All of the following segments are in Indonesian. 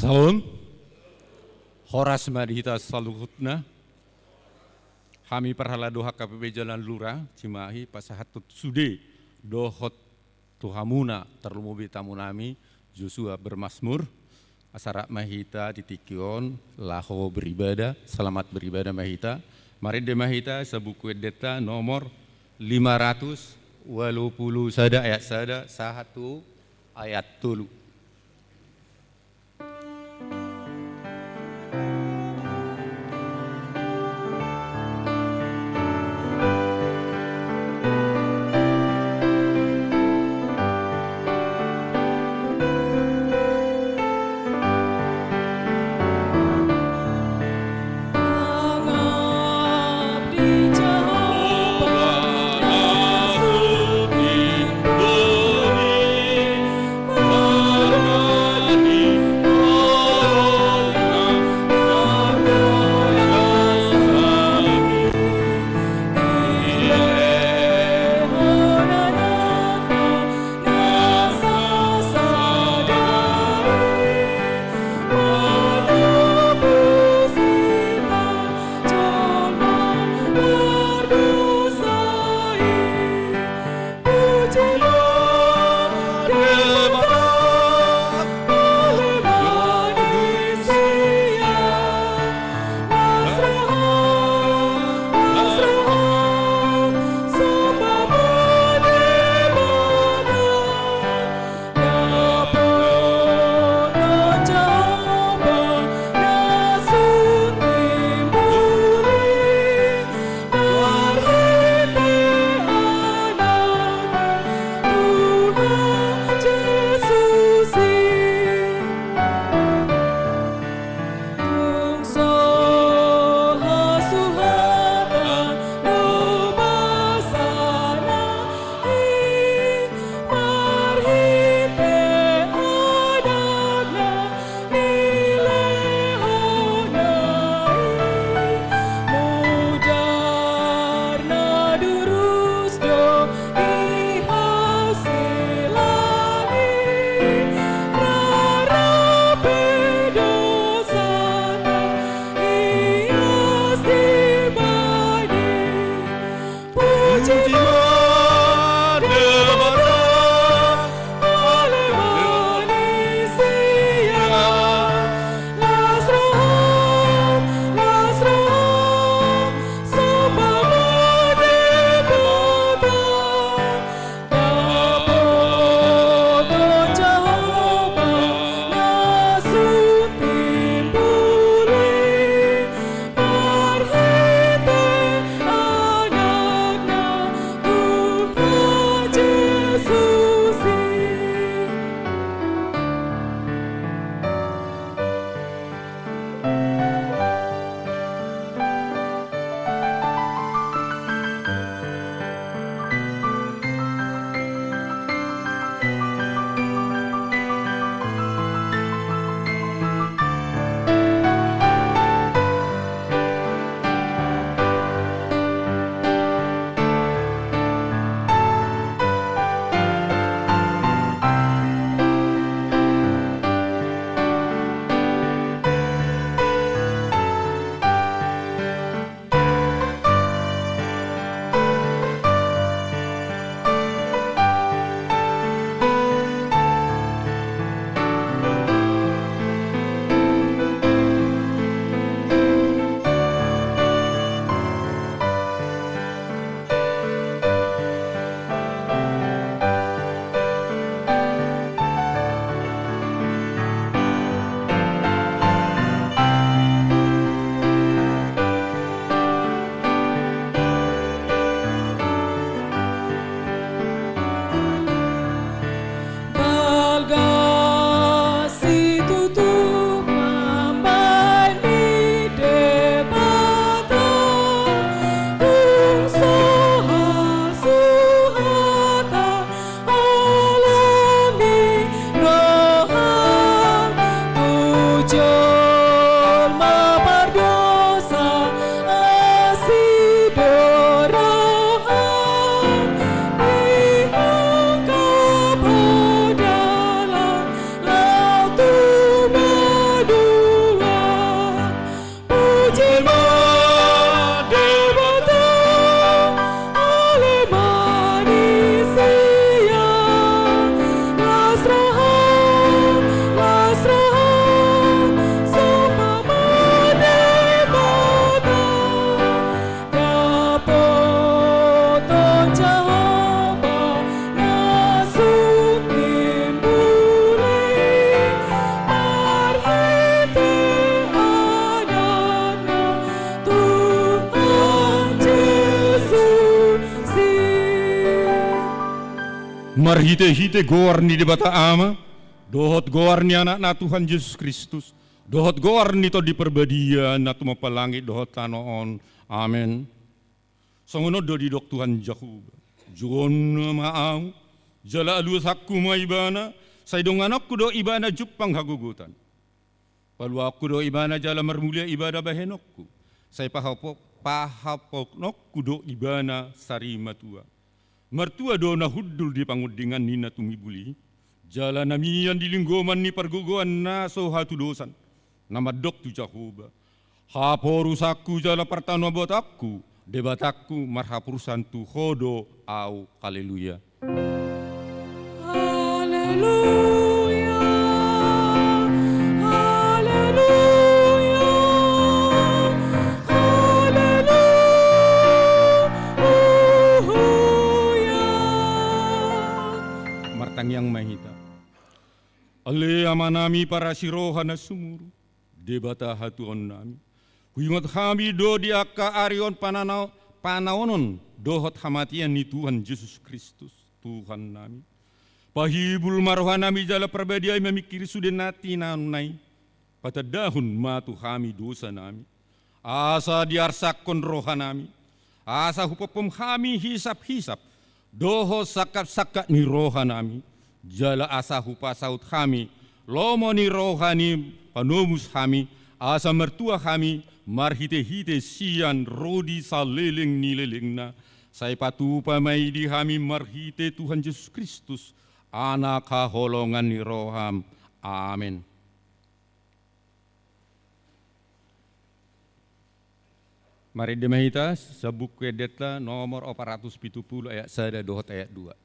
Salam. Horas madhita saluhutna. Hami perhala doha KPP Jalan Lurah, Cimahi, pasahatut sude, dohot tuhamuna, terlumubi tamunami, Joshua bermasmur, asarak mahita titikion, laho beribadah, selamat beribadah mahita. Mari de mahita sebuku deta nomor 580 sada sahatu ayat tulu. Marhite-hite goar ni debata ama, dohot goar ni anak na Tuhan Yesus Kristus, dohot goar ni to di perbadian na tumapalangi dohot tanoon. Amen. Songono do di dok Tuhan Jahub, juon maau, jala alus hakku ma ibana, saidong anakku do ibana jupang hagugutan. Palu aku do ibana jala mermulia ibadah bahenokku, saya pahapok nokku do ibana sarimatua. Mertua dona huddul di pangudingan nina tumibuli, jala namian di linggoman ni perguguan naso hatu dosan, nama dok tu Jahoba. Haporusaku jala pertano botakku, debatakku marhapurusan tu hodo au haleluya. Haleluya. Yang mahita ale amanami para siroha na sumuru debata hatuon nami huingot kami do di akka arion panaonon dohot hamatian ni Tuhan Yesus Kristus Tuhan nami pahibul maroha nami jala perbadiai memikiri sudenati nanai pada dahun matu kami dosa nami asa diarsakon roha nami asa hupopom kami hisap-hisap doho sakat-sakat ni roha nami jala asa hupa saut kami, lomo ni rohani panomus kami, asa mertua kami, marhite-hite sian rodi saleleng nilelengna, saya patu pamai di kami marhite Tuhan Yesus Kristus, anak holongan ni roham. Amin. Mari demahita sabuk kedetla nomor 470 ayat 1 dohot ayat 2.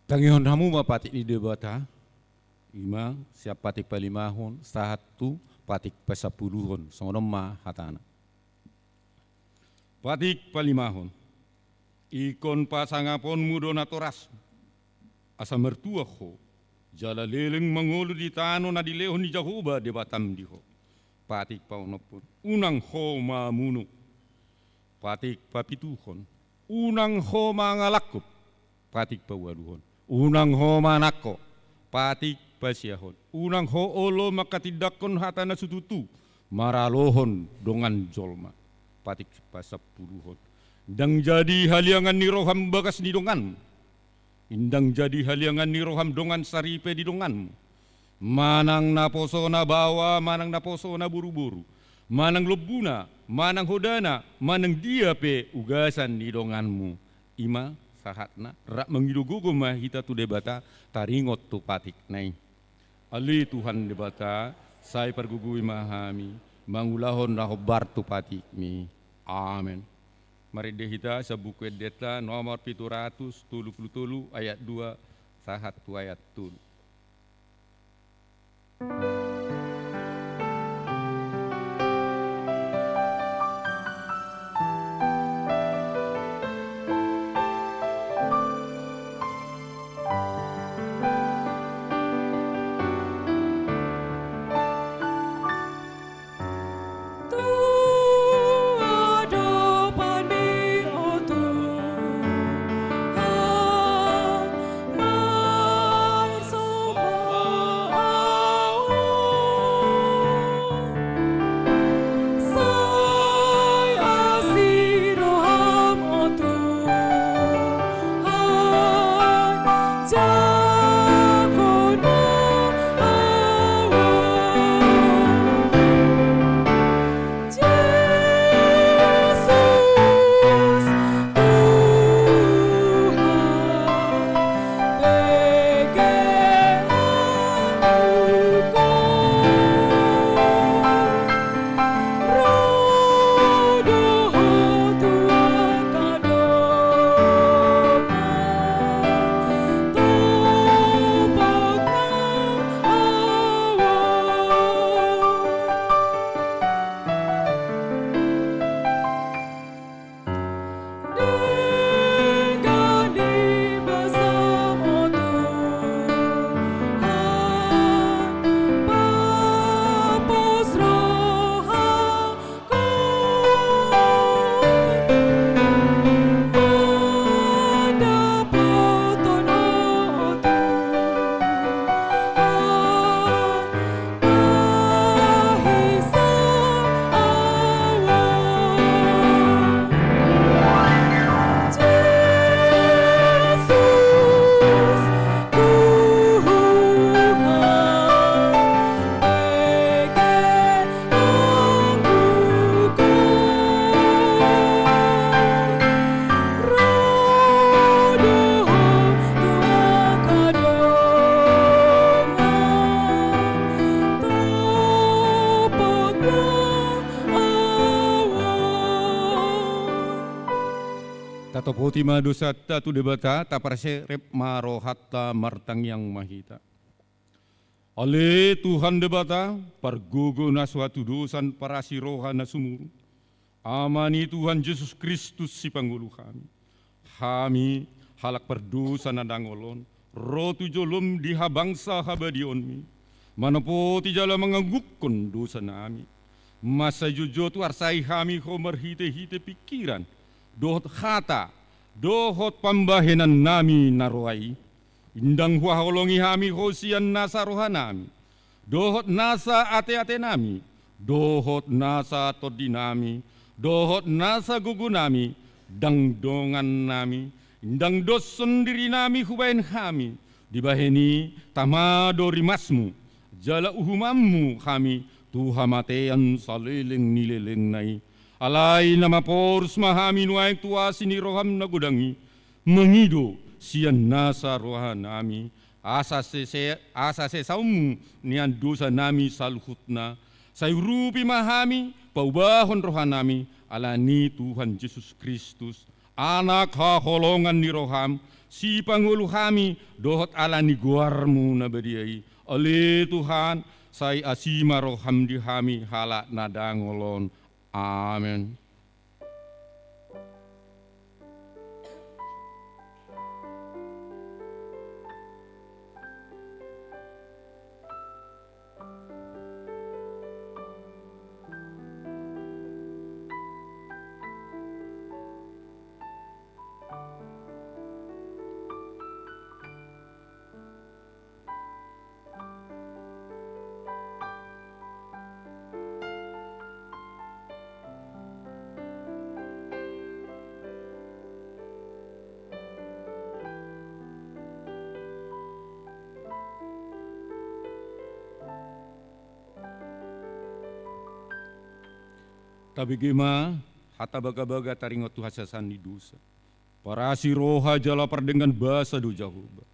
Tangihon hamu mapatik di debata, 5 siap patik palimahon, 1 patik pasapuluhon, songonom ma hatana. Patik palimahon, ikon pasangapon mudo natoras, asa mertua ho, jala leleng mangolu di tano na dilehon di Jahoba debatam diho. Patik paunopon, unang ho mamuno, patik papituhon, unang ho mangalakop, patik pawaluhon. Unang ho manako, patik pasiahon. Unang ho olo makatidakon hatana sututu, maralohon dongan jolma, patik pasapuluhon. Indang jadi haliangan ni roham bagas ni dongan, indang jadi haliangan ni roham dongan saripe di dongan. Manang naposo na bawa, manang naposo na buru-buru, manang lobuna, manang hodana, manang diape ugasan ni donganmu. Ima sahatna rak mengidugugo mahita tu debata taringot tu patik nai ali Tuhan debata sai pergugui mahami mangulahon rahobar tu patik mi. Amen. Mari dehita sabuku deta nomor 733 ayat 2 sahat tu ayat tu. Matapoti madosatta tu debata taparse rep marohatta martang yang mahita. Ale Tuhan debata pargogo na suatu dosan para siroha na sumuru. Amani Tuhan Yesus Kristus si Panggulu kami. Kami halak perdosa na dangolon. Rotu jolom diha bangsa habadionmi. Manapoti jala menganggukkan dosa nami. Masa jujo tu arsai kami homer hite-hite pikiran. Dohot khata, dohot pambahenan nami naruai. Indang huaholongi kami hosian nasa roha nami. Dohot nasa ate-ate nami. Dohot nasa todi nami. Dohot nasa gugu nami. Dangdongan nami. Indang doson diri nami hubain kami. Dibaheni tamado rimasmu. Jala uhumammu kami. Tuhamatean saliling nileleng nai. Alai nama porus mahami nuaik tuasi ni roham nagudangi. Mengido sian nasa roha nami. Asa se saumu nian dosa nami salhutna. Sayurupi mahami paubahon roha nami. Alani Tuhan Yesus Kristus. Anak haholongan ni roham. Si Panggulu kami dohot alani guarmu nabadiai. Ale Tuhan sai asima roham di kami halak nadangolon. Amin. Tabigima hata baga-baga taringot tu hasasan di dosa. Parasi roha jala perdengan basa do jahuba.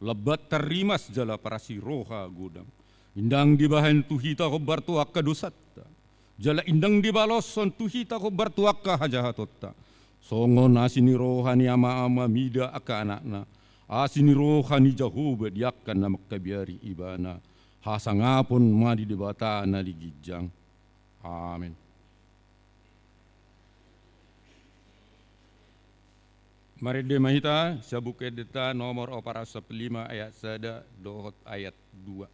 Lebat terimas jala parasi roha godang. Indang dibahan tuhita kobar tu akka dosatta. Jala indang dibaloson tuhita kobar tu akka hajahatotta. Songon asini roha ni ama-ama mida akka anakna. Asini roha ni jahuba diakkan na makabiari ibana. Hasangapun madi debata na digijang. Amin. Mari demahita sabuke deta nomor 415 ayat 1 dohot ayat 2.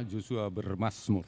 Joshua bermasmur.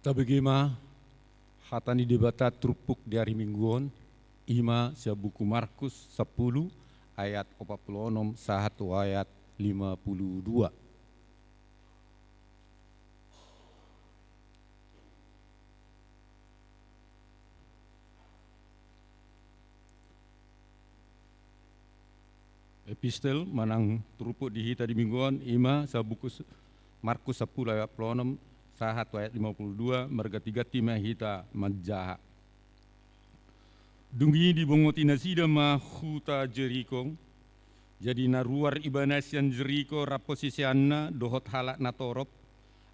Tabagima hatani debata trupuk dari mingguan ima sia buku Markus 10 ayat 46 satu ayat 52. Epistel manang trupuk dihita di mingguan ima sia buku Markus 10 ayat 46 satu ayat 52 margati-gati mahita majaha. Dungi di bongoti nasida mahuta Jeriko. Jadi naruar ibanasian Jeriko raposisianna dohot halak natorop.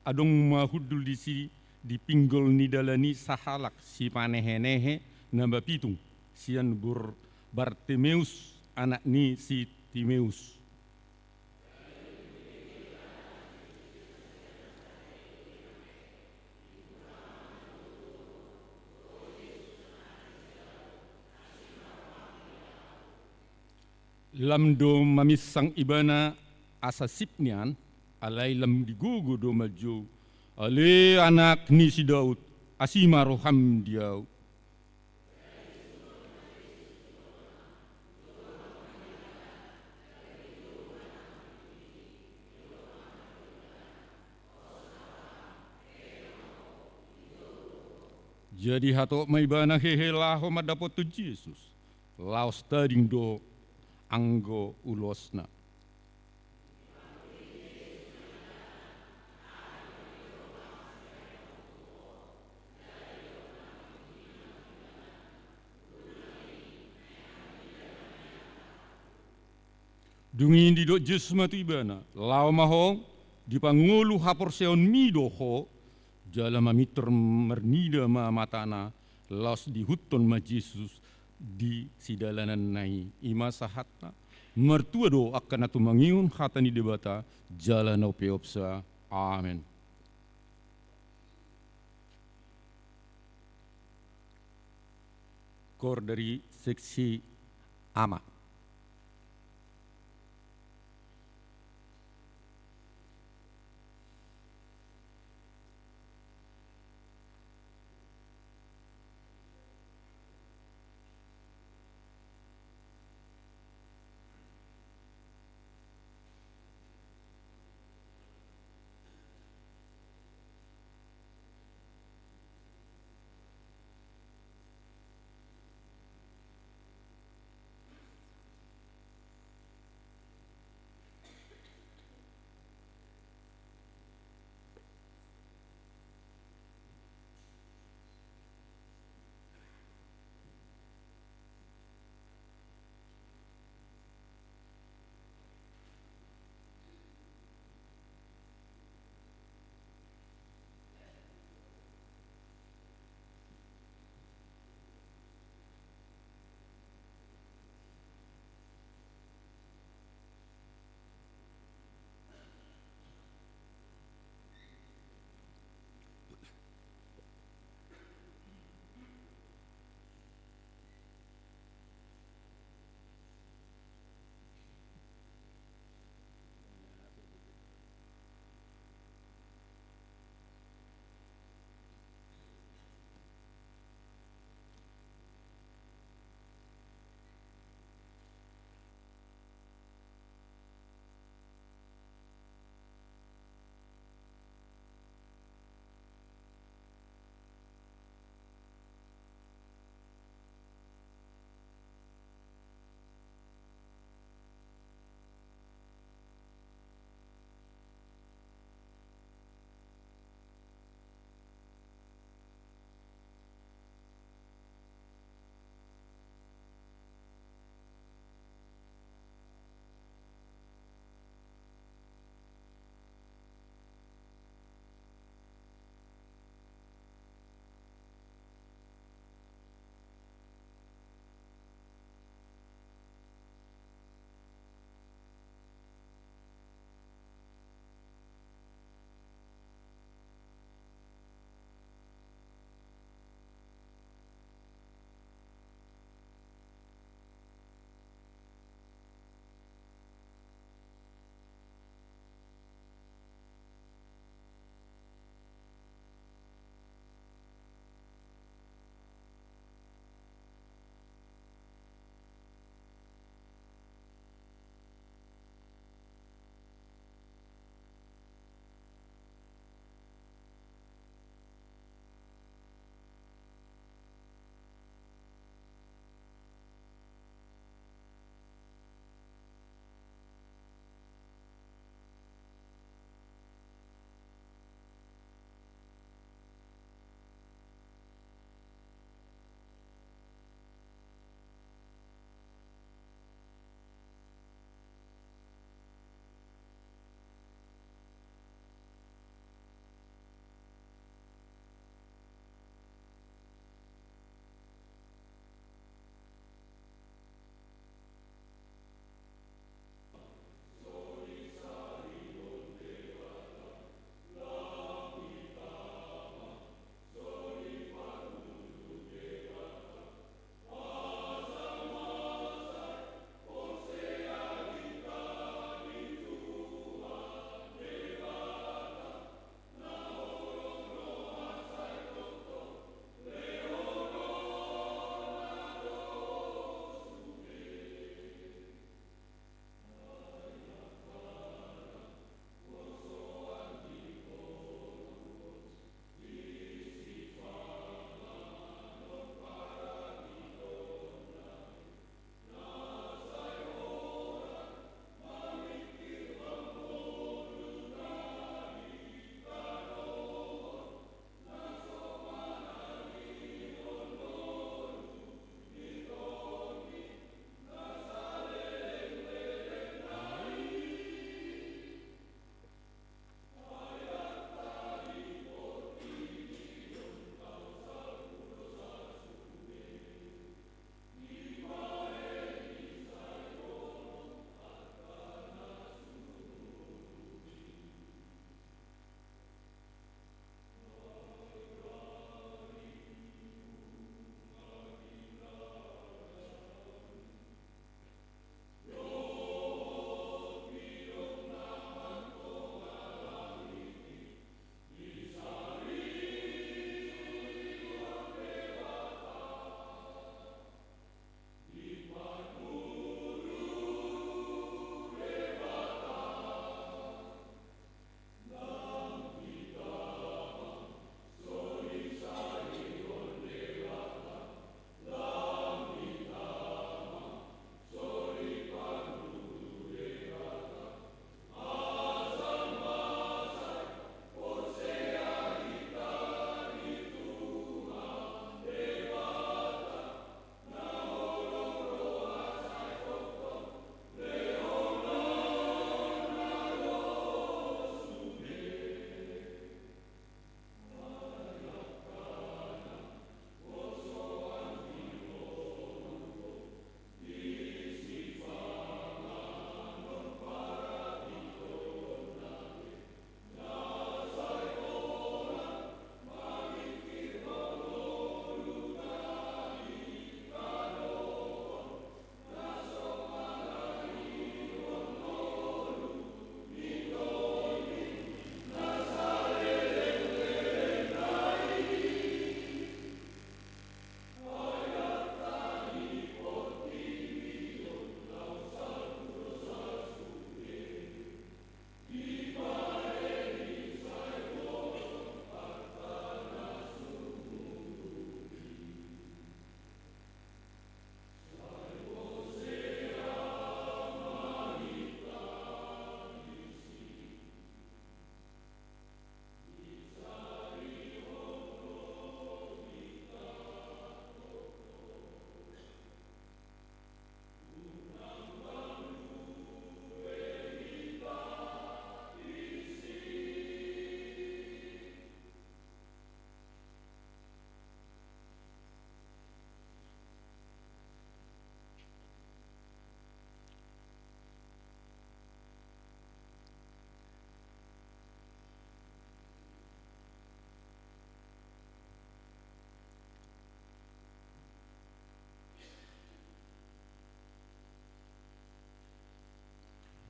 Adong mahudul di pinggol nidalani sahalak si panehenehe namba pitung. Sian Bartimeus anak ni si Timeus. Lamdo mamisang ibana asa sipnian alai lam digugu do maju ale anak ni si Daud asima roham diau. Jadi hato maibana hehe laho madapot tu Yesus laos tading do anggo ulosna. Dungin di do Yesus matu ibana lao mahong di pangulu hapor seon mido ho jala mamiter mernida ma matana laos di huton ma Yesus di sidalanan nai ima sahatna mertua do akan atu mangiun hatani debata jalan opeopsa. Amen. Kor dari seksi ama.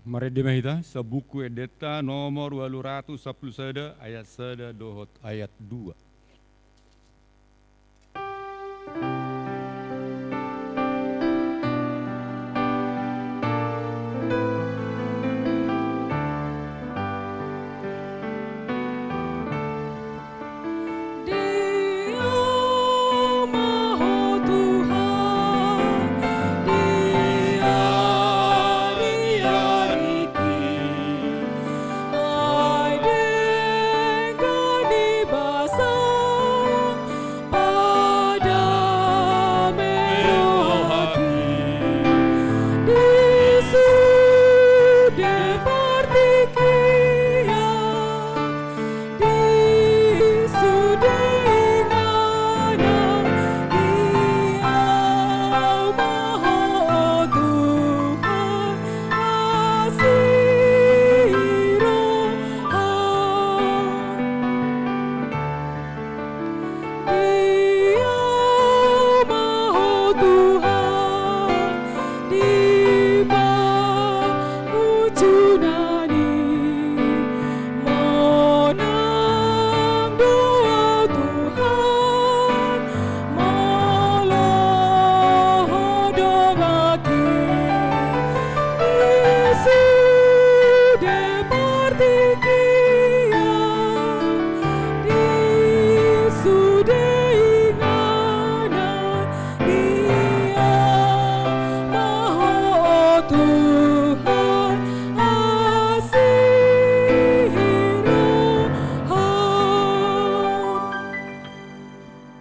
Mari dimahita sa buku edeta nomor 210 ayat 1 dohot ayat 2.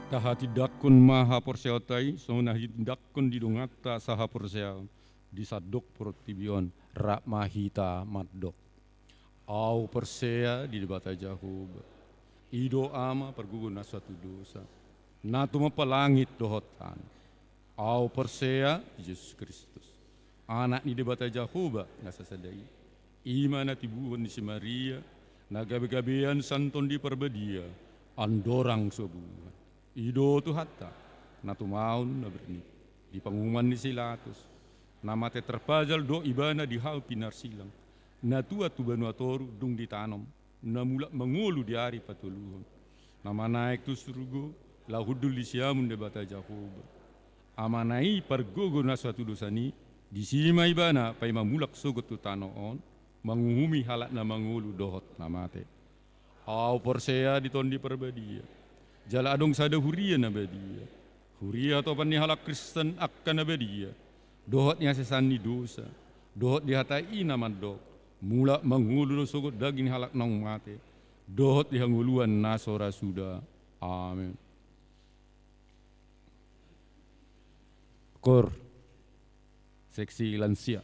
Tahati dakun maha porseotai, sonah dakun didongata saha porseo, disadok protibion, rak mahita maddok. Au persea di debata jahub, ido ama pergugun suatu dosa, natuma pelangit dohotan. Au persea Yesus Kristus, anak di debata jahuba nasa sadai, imana tibuan di si Maria, nagabe-gabean santon di perbedia, andorang sebuah. Ido tu hatta, natu maun na berni, di pengumuman di silatus, nama te terpajal do ibana di hau pinar silang, natua tu banuatoru dung ditanam, namula mengulu di hari patuluhun, nama naik tu surugo, lahudul di siamun de bata jahoba, amanai pergogo na suatu dosani, di sima ibana pai mamulak sogot tu tanoon, menguhumi halak na mengulu dohot namate, au persea di tondi perbadia. Jala adong sada huria na badia. Huria atau pani halak Kristen akan na badia. Dohot niya sesani dosa. Dohot dihatai naman dok. Mula mengulu sogot daging halak nang mate. Dohot dihanguluan nasora sudah. Amin. Kor. Seksi lansia.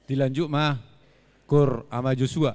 Dilanjut mah Kur ama Joshua.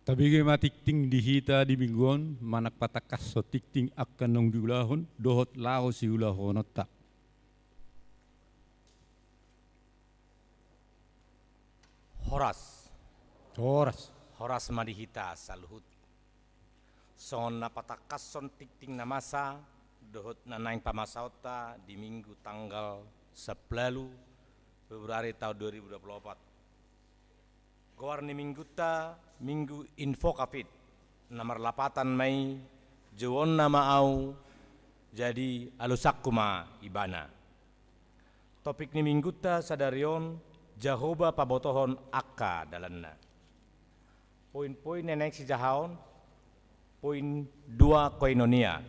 Tabige matikting dihita di binggon, manak patakas so tikting akan nong diulahon, dohot lao si ulahon otak. Horas. Horas. Horas madihita saluhut. Son napatakas son tikting namasa, dohot nanaing pamasauta di minggu tanggal 10 Februari tahun 2024. Gowarni mingguta minggu info kapit nomor 8 Mei jewon nama au jadi alusakuma ibana. Topik ni mingguta sadarion Jahoba pabotohon akka dalanna. Poin-poin nenek si jahaon. Poin 2 koinonia.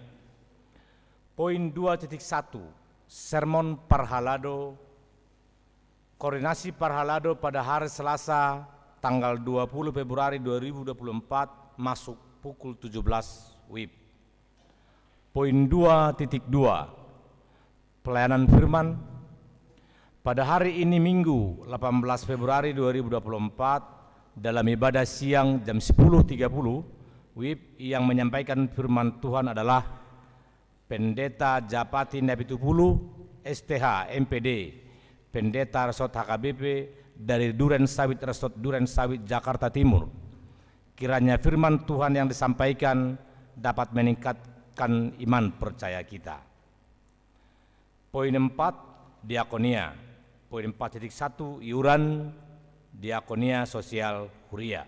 Poin 2.1 sermon parhalado. Koordinasi parhalado pada hari Selasa tanggal 20 Februari 2024 masuk pukul 17 WIB. Poin 2.2 pelayanan firman pada hari ini Minggu 18 Februari 2024 dalam ibadah siang jam 10.30 WIB yang menyampaikan firman Tuhan adalah Pendeta Japati Napitupulu STH MPD Pendeta Resort HKBP dari Duren Sawit Resort Duren Sawit Jakarta Timur. Kiranya firman Tuhan yang disampaikan dapat meningkatkan iman percaya kita. Poin 4 diakonia. Poin 4.1 iuran diakonia sosial huria.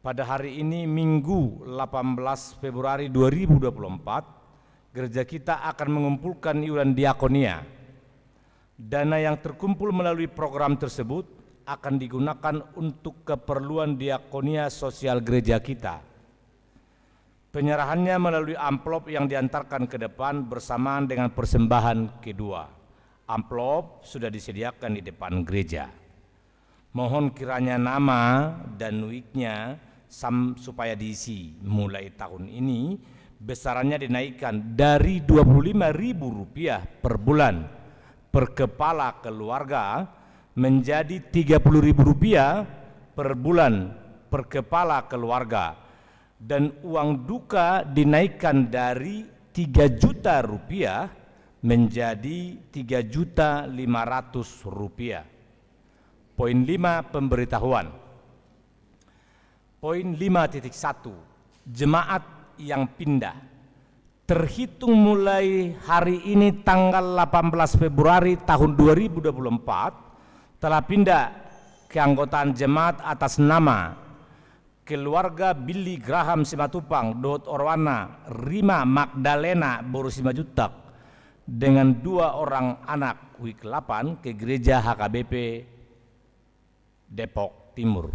Pada hari ini Minggu 18 Februari 2024 gereja kita akan mengumpulkan iuran diakonia. Dana yang terkumpul melalui program tersebut akan digunakan untuk keperluan diakonia sosial gereja kita. Penyerahannya melalui amplop yang diantarkan ke depan bersamaan dengan persembahan kedua. Amplop sudah disediakan di depan gereja. Mohon kiranya nama dan WIK-nya supaya diisi mulai tahun ini besarannya dinaikkan dari Rp25.000 per bulan per kepala keluarga menjadi Rp30.000 per bulan per kepala keluarga, dan uang duka dinaikkan dari Rp3 juta menjadi Rp3.500.000. Poin 5 pemberitahuan. Poin 5.1 jemaat yang pindah. Terhitung mulai hari ini tanggal 18 Februari tahun 2024 telah pindah keanggotaan jemaat atas nama keluarga Billy Graham Simatupang, Dot Orwana, Rima Magdalena Boru Simajutak dengan 2 orang anak WIK 8 ke gereja HKBP Depok Timur.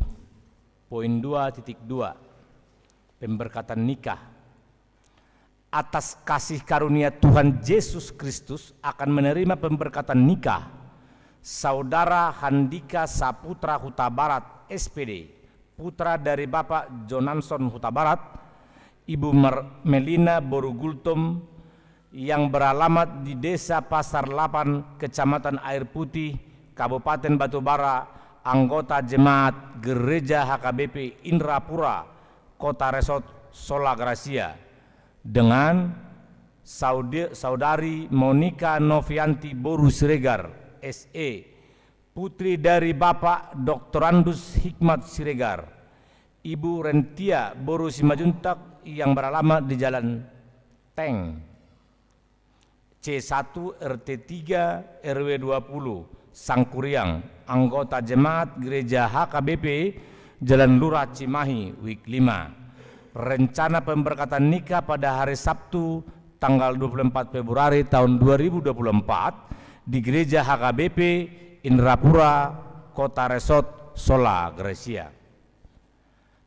Poin 2.2 pemberkatan nikah. Atas kasih karunia Tuhan Yesus Kristus akan menerima pemberkatan nikah Saudara Handika Saputra Huta Barat SPD, putra dari Bapak Jonanson Huta Barat, Ibu Melina Borugultum yang beralamat di Desa Pasar 8, Kecamatan Air Putih, Kabupaten Batubara, anggota jemaat Gereja HKBP Indrapura, Kota Resort Sola Gracia, dengan Saudari Monika Novianti Boru Siregar SE, putri dari Bapak Dr. Andus Hikmat Siregar, Ibu Rentia Boru Simajuntak yang beralamat di Jalan Teng C1 RT 3 RW 20 Sangkuriang, anggota jemaat Gereja HKBP Jalan Lurah Cimahi WIK 5. Rencana pemberkatan nikah pada hari Sabtu tanggal 24 Februari tahun 2024 di Gereja HKBP Indrapura, Kota Resort Sola Gracia.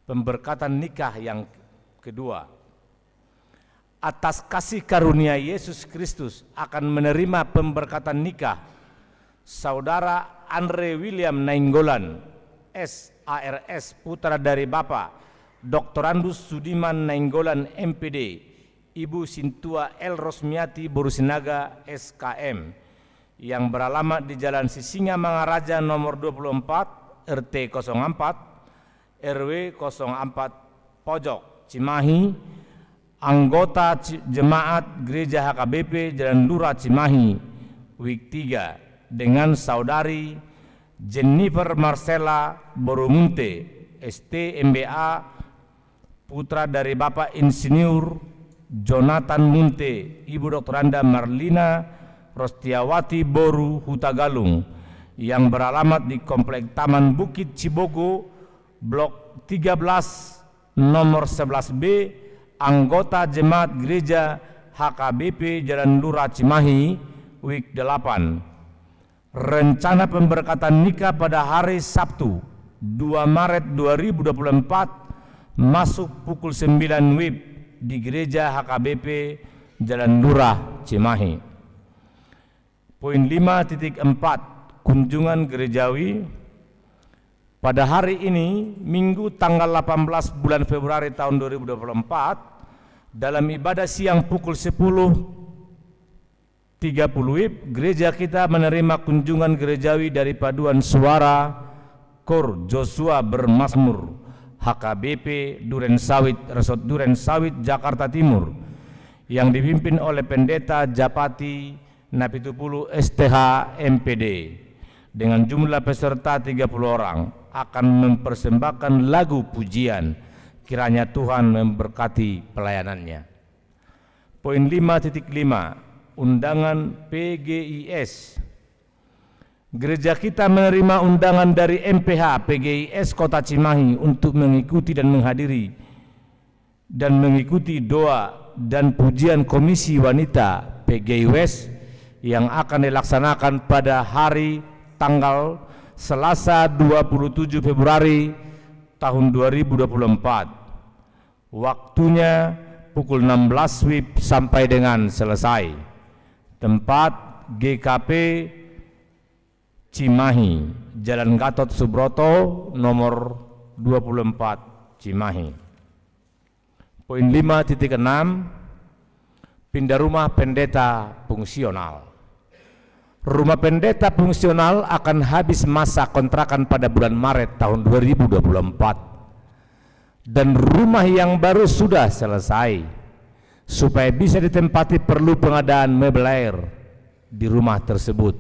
Pemberkatan nikah yang kedua. Atas kasih karunia Yesus Kristus akan menerima pemberkatan nikah Saudara Andre William Nainggolan SARS, putra dari Bapak Dr. Andus Sudiman Nainggolan MPD, Ibu Sintua L. Rosmiati Borusinaga SKM, yang beralamat di Jalan Sisinga Mangaraja nomor 24 RT 04, RW 04 Pojok Cimahi, anggota Jemaat Gereja HKBP Jalan Lurah Cimahi, Week 3, dengan saudari Jennifer Marcella Boromunte, ST MBA, putra dari Bapak Insinyur Jonathan Munte, Ibu Dr. Anda Marlina Rostiawati Boru Hutagalung, yang beralamat di Komplek Taman Bukit Cibogo, Blok 13, nomor 11B, anggota Jemaat Gereja HKBP Jalan Lurah Cimahi, Week 8. Rencana pemberkatan nikah pada hari Sabtu 2 Maret 2024 masuk pukul 9 WIB di Gereja HKBP Jalan Lurah Cimahi. Poin 5.4, kunjungan gerejawi. Pada hari ini, Minggu tanggal 18 bulan Februari tahun 2024, dalam ibadah siang pukul 10.30 WIB, gereja kita menerima kunjungan gerejawi dari paduan suara Kor Joshua Bermazmur HKBP Duren Sawit, Resort Duren Sawit, Jakarta Timur, yang dipimpin oleh Pendeta Japati Napitupulu STH MPD, dengan jumlah peserta 30 orang, akan mempersembahkan lagu pujian. Kiranya Tuhan memberkati pelayanannya. Poin 5.5, undangan PGIS. Gereja kita menerima undangan dari MPH PGIS Kota Cimahi untuk mengikuti dan menghadiri dan mengikuti doa dan pujian Komisi Wanita PGIS yang akan dilaksanakan pada hari tanggal Selasa 27 Februari tahun 2024. Waktunya pukul 16 WIB sampai dengan selesai. Tempat GKP Cimahi, Jalan Gatot Subroto, nomor 24 Cimahi. Poin 5.6, pindah rumah pendeta fungsional. Rumah pendeta fungsional akan habis masa kontrakan pada bulan Maret tahun 2024, dan rumah yang baru sudah selesai. Supaya bisa ditempati perlu pengadaan mebel air di rumah tersebut.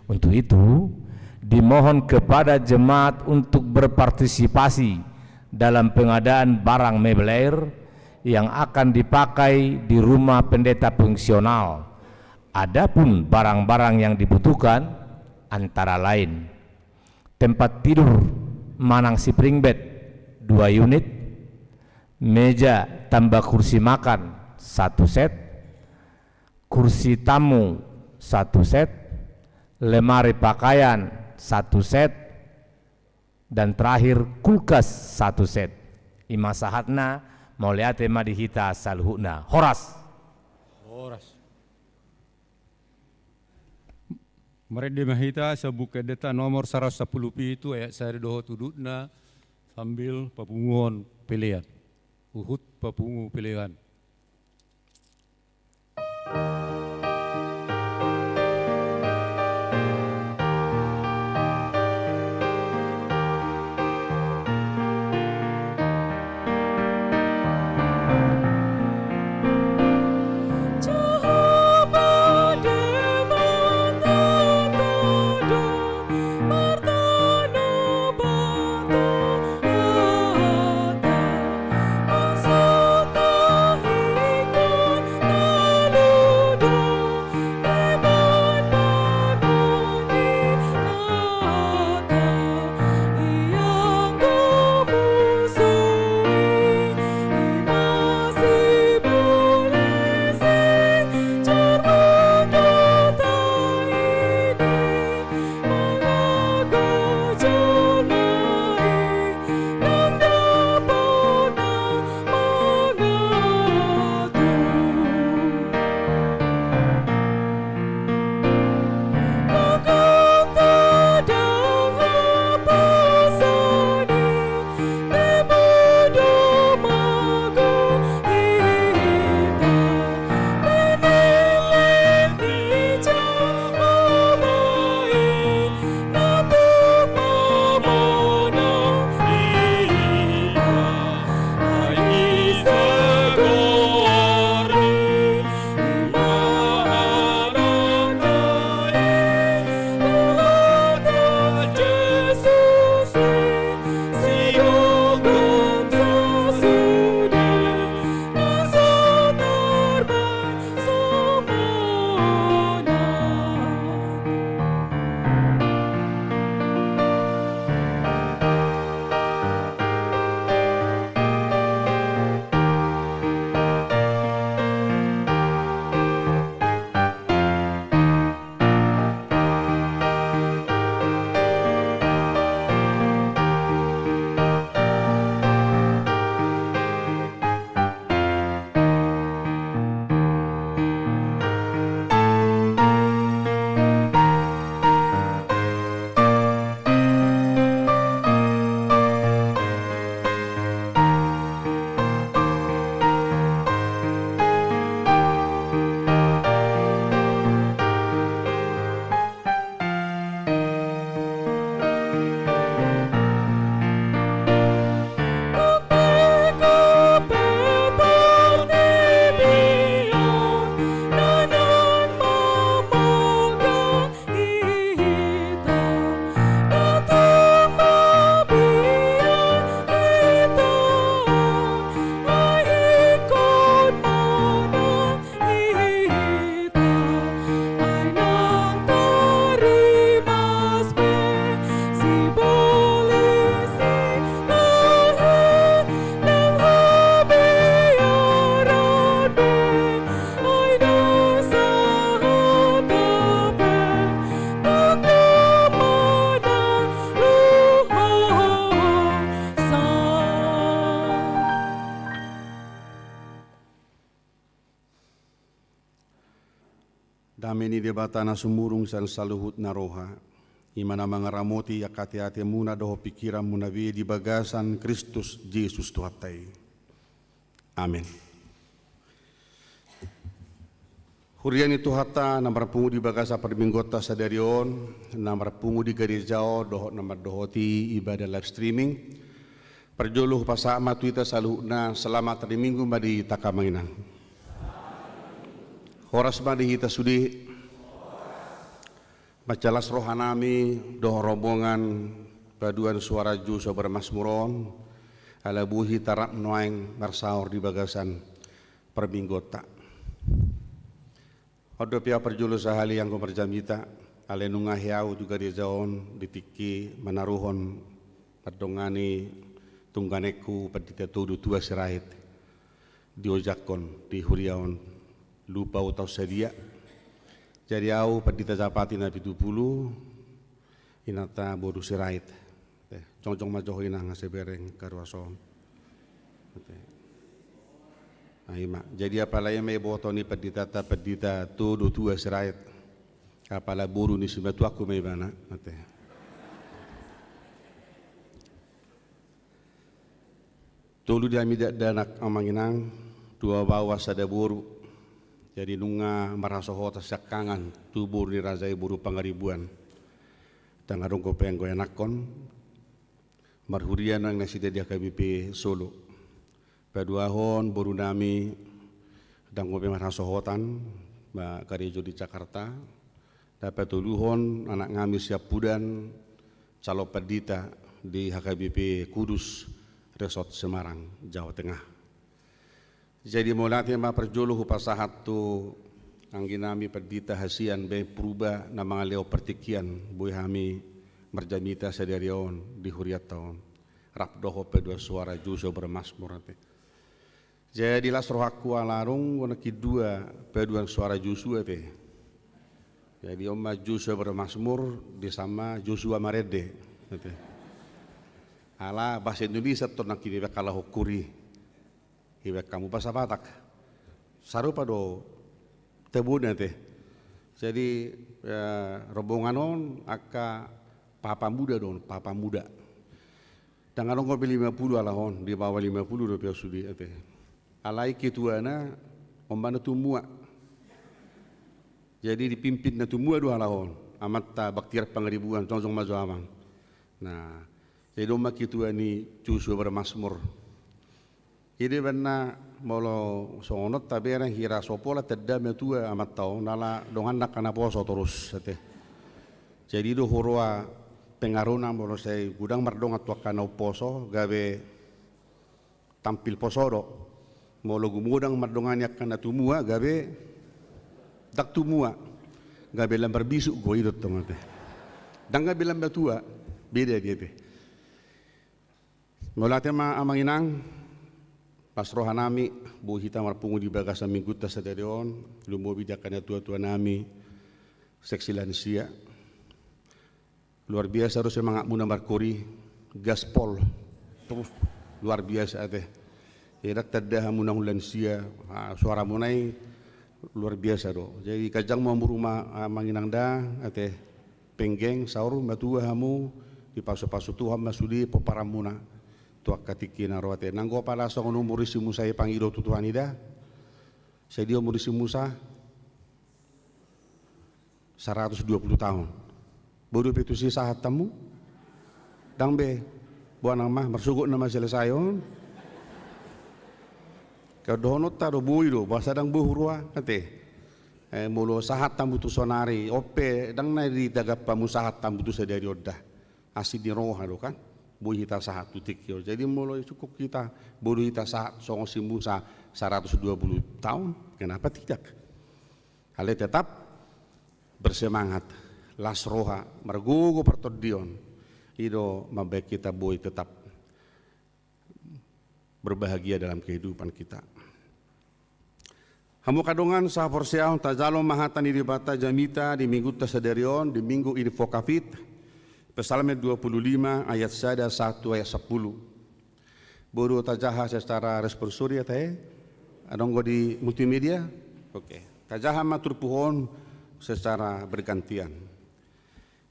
Untuk itu, dimohon kepada jemaat untuk berpartisipasi dalam pengadaan barang mebel air yang akan dipakai di rumah pendeta fungsional. Adapun barang-barang yang dibutuhkan antara lain tempat tidur Manang Spring Bed 2 unit, meja tambah kursi makan 1 set, kursi tamu 1 set, lemari pakaian 1 set, dan terakhir kulkas 1 set. Ima sahatna mauliate madihita salhuna. Horas. Mereka mahita sebuka data nomor 110 itu ayat sari doho tudutna sambil papunguan pilihan. Uhud papungu pilihan. Masuk Kami ni debata na sumurung san saluhut na roha. Imana mangaramoti yakati-hati muna doho pikiran muna di bagasan Kristus Yesus Tuhatai. Amin. Huriani Tuhata namar pungu di bagasa perminggota sadarion, namar pungu di gereja doho namar dohoti ibadah live streaming. Perjuluh pasama tuita saluhna selamat hari minggu madi takamanginang. Horas madi hita sudi macalas rohanami doh rombongan paduan suara juso bermasmuron ala buhi tarap noeng marsaur di bagasan perminggota. Odo pia perjulu sahali yang komerjamita ale nungah yau juga di zaon ditiki menaruhon perdongani tungganeku pedita tudu tua sirait diojakon di huriaon lupa utau sedia. Jadi au pedita zapati na 70 inata bodu sirait. Congcong majoh ina ngasebereng karwason. Aima. Jadi apalagi may boto ni pedita tudu tua sirait. Apala boru ni sumatu aku may bana. Tulu dia midak danak amanginang dua bawa sada boru. Jadi nunga marasohota sakangan tubur ni razai buru pangaribuan. Tangarong ko peng goyanakon marhurian ang nasida dia KBP Solo. Paduahon buru nami dang ko peng marasohotan ba karejo di Jakarta. Dapat tuluhon anak ngami siap pudan calo pedita di HKBP Kudus Resort Semarang, Jawa Tengah. Jadi mulai ma perjuluh pasahat tu angginami perdita hasian be peruba na mga leo pertikian buhay hami merjamita sadarion di huriat taon rap doho pedua suara juso bermasmur ate. Jadi las rohaku alarung wana kidua pedua suara jusu ate. Jadi omma juso bermasmur disama Joshua Marede ate. Ala bahasa Indonesia to nakini bakala hokuri. Ibek kamu bahasa Batak, sarupa do tebuna teh. Jadi rombongan on aka papa muda don, papa muda. Dengan orang 50 alahon di bawah 50 do pia sudi teh. Alai kituana ombana tumua. Jadi dipimpin na tumua do alahon. Amat baktiar pangribuan conjong maju amang. Nah, jadi domba kituani cusu bermasmur. Jadi benar molo songot tapi orang hira sopola tedda metua amat tau nala dongan nak kana poso terus sate. Jadi do horwa pengaruna molo saya gudang mardonga tua kana poso gabe tampil poso do molo gumudang mardonganya kana tumua gabe dak tumua gabe lambar bisu goidot tomate. Dang gabe lambar tua beda dia teh. Molo tema amanginang pas roha nami bu hita marpungu di bagasa mingguta sadarion lumbo bidakannya tua-tua nami seksi lansia luar biasa harus semangat muna markori gaspol terus luar biasa teh edak tadah muna lansia suara munai luar biasa do jadi kajang mau rumah manginang da ate penggeng saur matua hamu di pasu-pasu Tuhan masudi peparamuna tuak katiki narwate nanggo pala so umur si Musa e pangido tutuhan ida saya dia umur si Musa 120 tahun bodoh itu si sahat tamu dang be buat nama bersuguk nama selesayon kadonot taro buido bahasa dang buhurwa kate mulo sahat tamu tu sonari ope dang na di tagap pamu sahat tamu tu sadari odah asid di roha do kan buhi hita sahat tutik yo. Jadi mulai cukup kita bodoh hita sahat songo si Musa 120 tahun. Kenapa tidak? Hal tetap bersemangat. Las roha margugo pertodion. Ido mabek kita boy tetap berbahagia dalam kehidupan kita. Hamu kadongan sah porsiaon tajalo mahatan di bata jamita di minggu tasadarion di minggu ini fokafit. Psalm 25 ayat 1 ayat 10. Bodo tajaha secara responsori ya teh. Adong di multimedia. Oke. Tajaha matur puhon secara bergantian.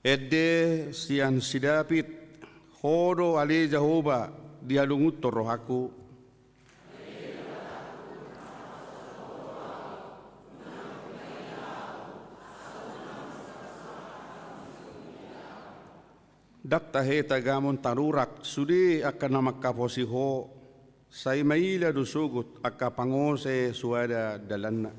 Ede sian sidapit hodo ale Jehovah dihalungut rohaku. Dak tahe tagamon tarurak sudi akan nama kaposiho say maila dusugut akka pangose suada dalanna.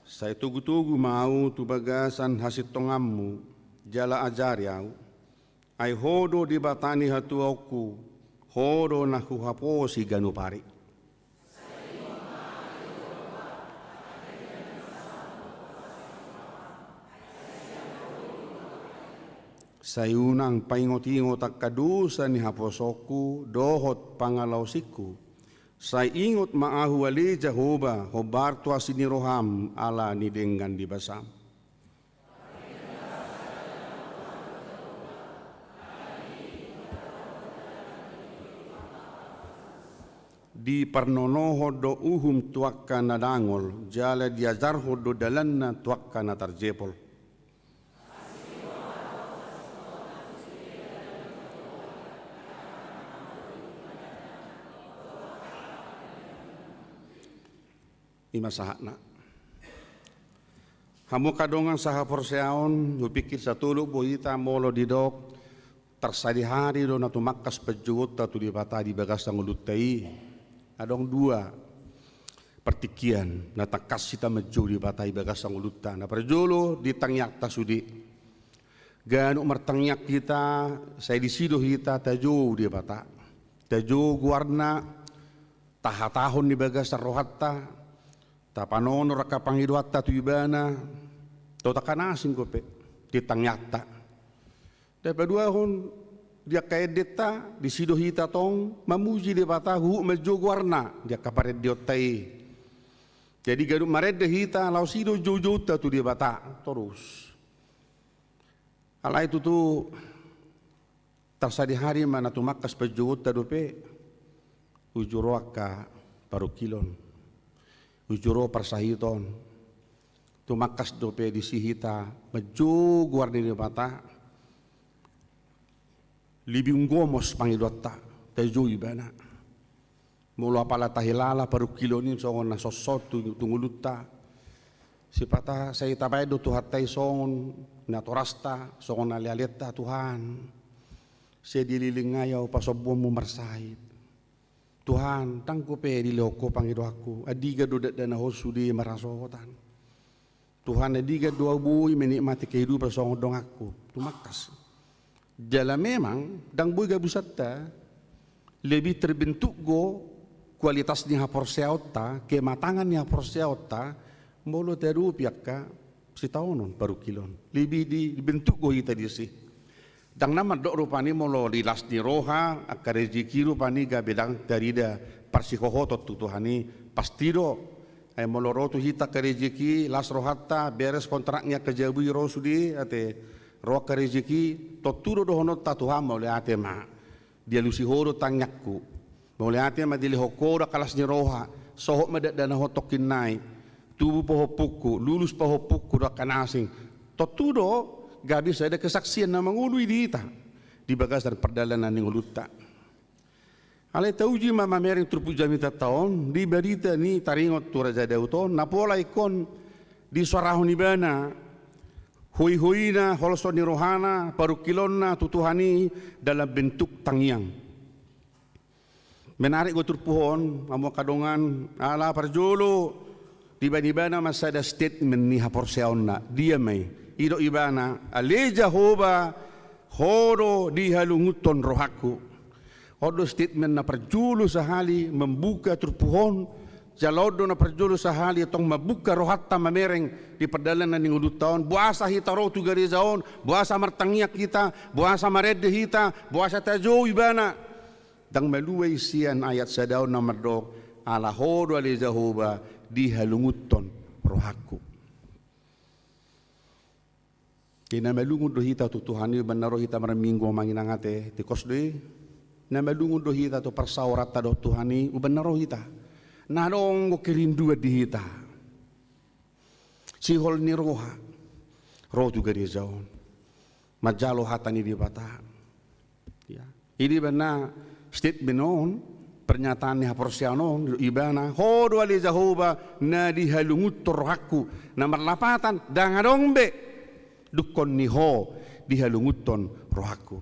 Say tugu-tugu mau tu bagasan hasit tongammu jala ajar yau ay hodo di batani hatuauku hodo naku haposi ganupari. Sayunang paingot-ingot ak kadusa ni haposoku dohot pangalausiku. Say ingot maahu ali Jehovah hobar tua siniroham ala ni dengan dibasam. Di parnonoho do uhum tuakka na dangol jala diajarho do dalanna tuakka na tarjepol. Ima sahakna. Hamu kadongan saha porseaon, hupikir satulu boita molo didok, tersadi hari do natu makas pejuut tatu di bata di bagas ngulutai. Adong dua pertikian, natakas kita meju di bata di bagas nguluta. Na perjolo di tangyak tasudi. Ganu mertangyak kita, saya disido kita taju di bata. Taju guarna, tahatahon di bagas rohatta. Tapanono raka panghiduatta tu ibana to takanasin ko pe titangyatta dapat dua hon dia kaedeta di sidohita tong mamuji de batahu mejo warna dia kapared diotai jadi garu mared hita lau sido jojo tu dia bata terus ala itu tu tersadi hari mana tu makas pejut dope ujurwaka paru kilon ujuro persahiton tumakas dope di sihita meju guardi di mata libing gomos pangidota teju ibana mulu apala tahilala paru kilonin songon na sosot tunguluta sipata saya tapai do tuhatai songon na torasta songon na lialeta Tuhan saya dililingayaw pasobom mo marsahit Tuhan, tangko pe di loko pangido aku. Adiga do dana hosu di marasotan. Tuhan adiga do bui menikmati kehidupan song dong aku. Tumakas. Jala memang dang bui gabusatta lebih terbentuk go kualitasnya haporseauta, kematangannya haporseauta, molo teru piakka sitaonon paru kilon. Lebih dibentuk go ita disi. Dang nama dok rupani molo di las di roha akarejiki rupani ga bedang darida parsikohotot tu Tuhani pasti do ay molo rotu hita karejiki las rohatta beres kontraknya kejabui rosudi ate roh karejiki toturo do honot tatuham mole ate ma dia lusi horo tangnyakku mole ate ma dili hokora kalas ni roha sohok medak dana hotokin nai tubuh pohopukku lulus pohopukku da kanasing toturo gak bisa ada kesaksian na mangului dita di bagas dan perdalanan ning uluta. Ale tauji mama mering trupu jamita taon di berita ni taringot tu raja dauton napola ikon di sorahon ibana hui-huina holson ni rohana paru kilonna tutuhani dalam bentuk tangyang. Menarik go turpuhon amo kadongan ala parjolo di bana masa ada statement ni haporseonna dia mai ido ibana ale Jehovah horo dihalunguton rohaku hodo statement na perjulu sahali membuka turpuhon jalodo na perjulu sahali tong membuka rohatta mamereng di perdalanan ning udut taon buasa hitaro tu garizaon buasa martangyak kita buasa marede hita buasa tajo ibana dang meluai sian ayat sadaon nomor do ala hodo ale Jehovah dihalunguton rohaku. Kina melungun do hita tu Tuhan ni benaro hita maraminggu manginangate tikos doi na madungo do hita to persaurat do Tuhani ubenaro hita na dong go kirindu di hita sihol ni roha roh juga di zaun majalo hatani di bata ya ini benar statement on pernyataan ni haporsianon ibana hodo ali Jehovah na di halungut torhaku na marlapatan dangadong be dukon ni ho di halunguton rohaku.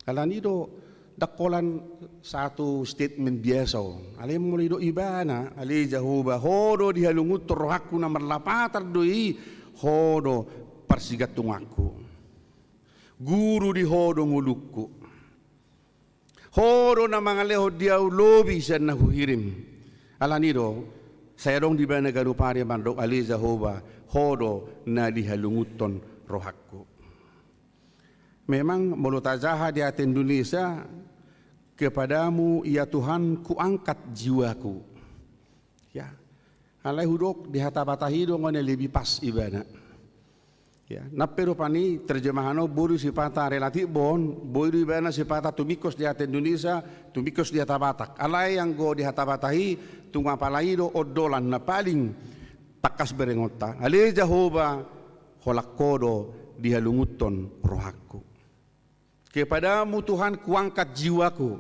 Alam itu dakolan satu statement biasa. Alim mulai do ibana ali Jehovah hodo di halunguton rohaku na marlapatan doi hodo persigatung aku. Guru di hodo ngulukku. Hodo na mga leho diaw lobi siya na huhirim. Alam itu saya dong di bana garupari mandok ali Jehovah hodo na dihalunguton rohaku. Memang mulut azaha di hati Indonesia kepadamu ya Tuhan kuangkat jiwaku. Ya, alai hudok di hata batahi dong ngone lebih pas ibana. Ya, napero pani terjemahano buru sipata relatif bon, buru ibana sipata tumikos di hati Indonesia, tumikos di hata Batak. Alai yang go di hata batahi tunga palaido odolan na paling takas berengota. Ale Jehovah holakodo dihalunguton rohaku. Kepadamu Tuhan kuangkat jiwaku.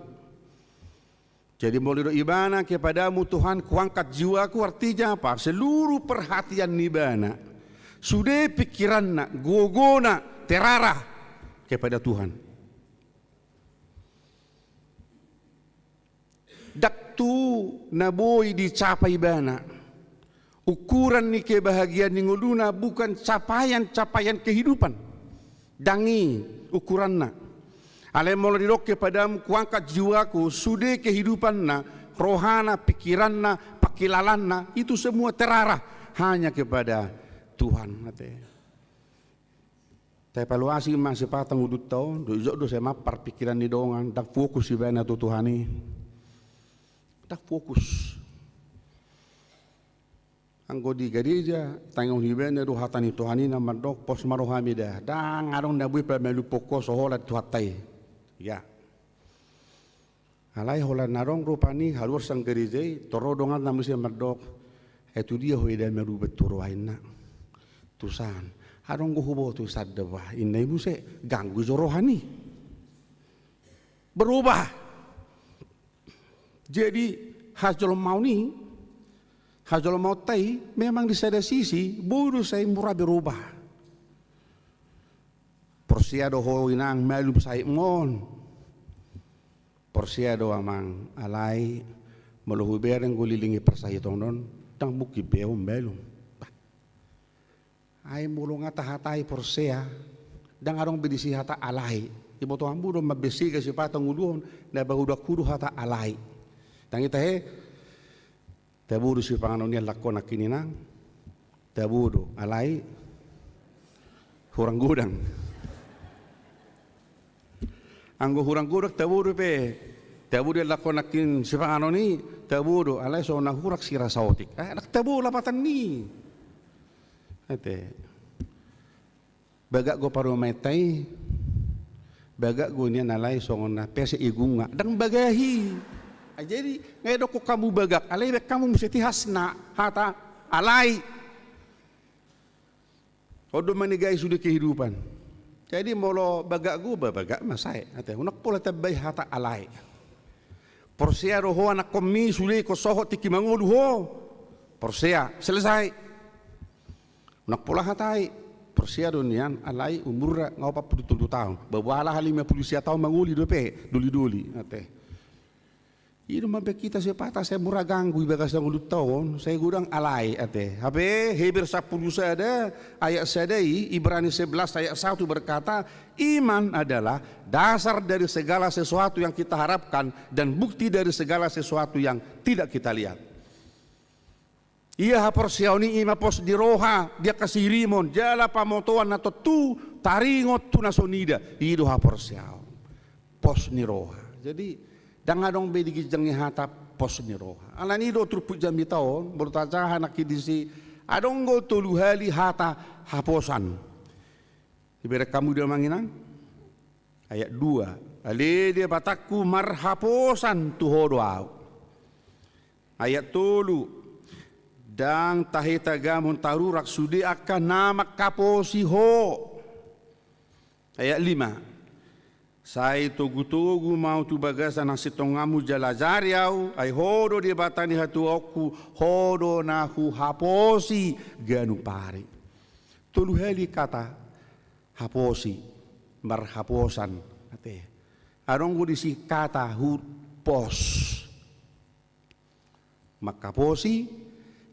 Jadi mulai ibana kepadamu Tuhan kuangkat jiwaku artinya apa? Seluruh perhatian nibana sudah pikiran nak gogona terarah kepada Tuhan. Daktu naboi dicapai bana. Ukuran ni kebahagiaan ninguluna bukan capaian kehidupan. Dangi ukuran nak. Ale molodok kepadamu kuangkat jiwaku sudah kehidupan na, rohana, pikiran na, pakilalan na, itu semua terarah hanya kepada Tuhan. Tapi evaluasi masih patang udut tahun, do saya mapar pikiran ni dongan, dak fokus ibana tu Tuhani, dak fokus. Anggo di gereja tanggung ibana do hatani Tuhani na mandok pos marohami dah, dang arong nabui pemelu pokok soholat tuhatai. Ya, alai hola narong rupani halur sang gereja torodongan namu si mandok, itu dia hoida meru betul waina, tusan. Harong guhubo tu sadwa inai muse ganggu rohani berubah. Jadi hajol mau tai memang di sada sisi bodoh saya murah berubah. Porsiado ho inang malum sai mon. Porsiado amang alai meluhu bereng gulilingi persai tonon tang buki beum belum. Ai mulung ata hatai porsia dang arong bidisi hata alai. Ibu to ambu do mabesi ke sipata ngudun na bahudak kudu hata alai. Tang itahe taburu si panganonia lakona kininang taburu alai hurang gudang. Anggo hurang gudak taburu pe taburu lakonakin si panganoni taburu alai so na hurak sira sautik. Nak tabu lapatan ni. Ate bagak go paru metai bagak go nian alai so na pese igunga dang bagahi. Jadi ngedok ko kamu bagak alai kamu mesti hasna hata alai. Odo manigai sudah kehidupan. Jadi molo bagak gua bagak masai ate unak pola tabay hata alai. Porsia roho anak komi sule ko soho tiki mangolu ho. Porsia selesai. Unak pola hatai. Porsia donian alai umur ngapa 47 tahun. Bawala 50 tahun manguli dope duli-duli ate. Itu mampe kita sepata saya murah ganggu ibagas yang ulut tahun saya gudang alai ate. Habe Hebrew 10 sada ayat sadai Ibrani 11 ayat 1 berkata iman adalah dasar dari segala sesuatu yang kita harapkan dan bukti dari segala sesuatu yang tidak kita lihat. Ia haporsiauni ima pos di roha dia kasih rimon jala pamotoan atau tu taringot tu nasonida itu haporsiau pos ni roha. Jadi dangadong bedigi jangi hata pos ni roha. Alani do trupu jami taon bertaja hanak kidisi adong go tuluhali hata haposan. Ibere kamu dia manginang ayat 2 Ali dia bataku marhaposan tuhodo au. Ayat tolu. Dang tahita gamun tarurak sudi akan nama kaposi ho. Ayat 5. Sai tugu-tugu mau tu bagasan ang sitongamu jalazariau ay hodo di batani hatu oku hodo na hu haposi ganu pari. Tulu heli kata haposi marhaposan ate. Arong disi kata hu pos. Makaposi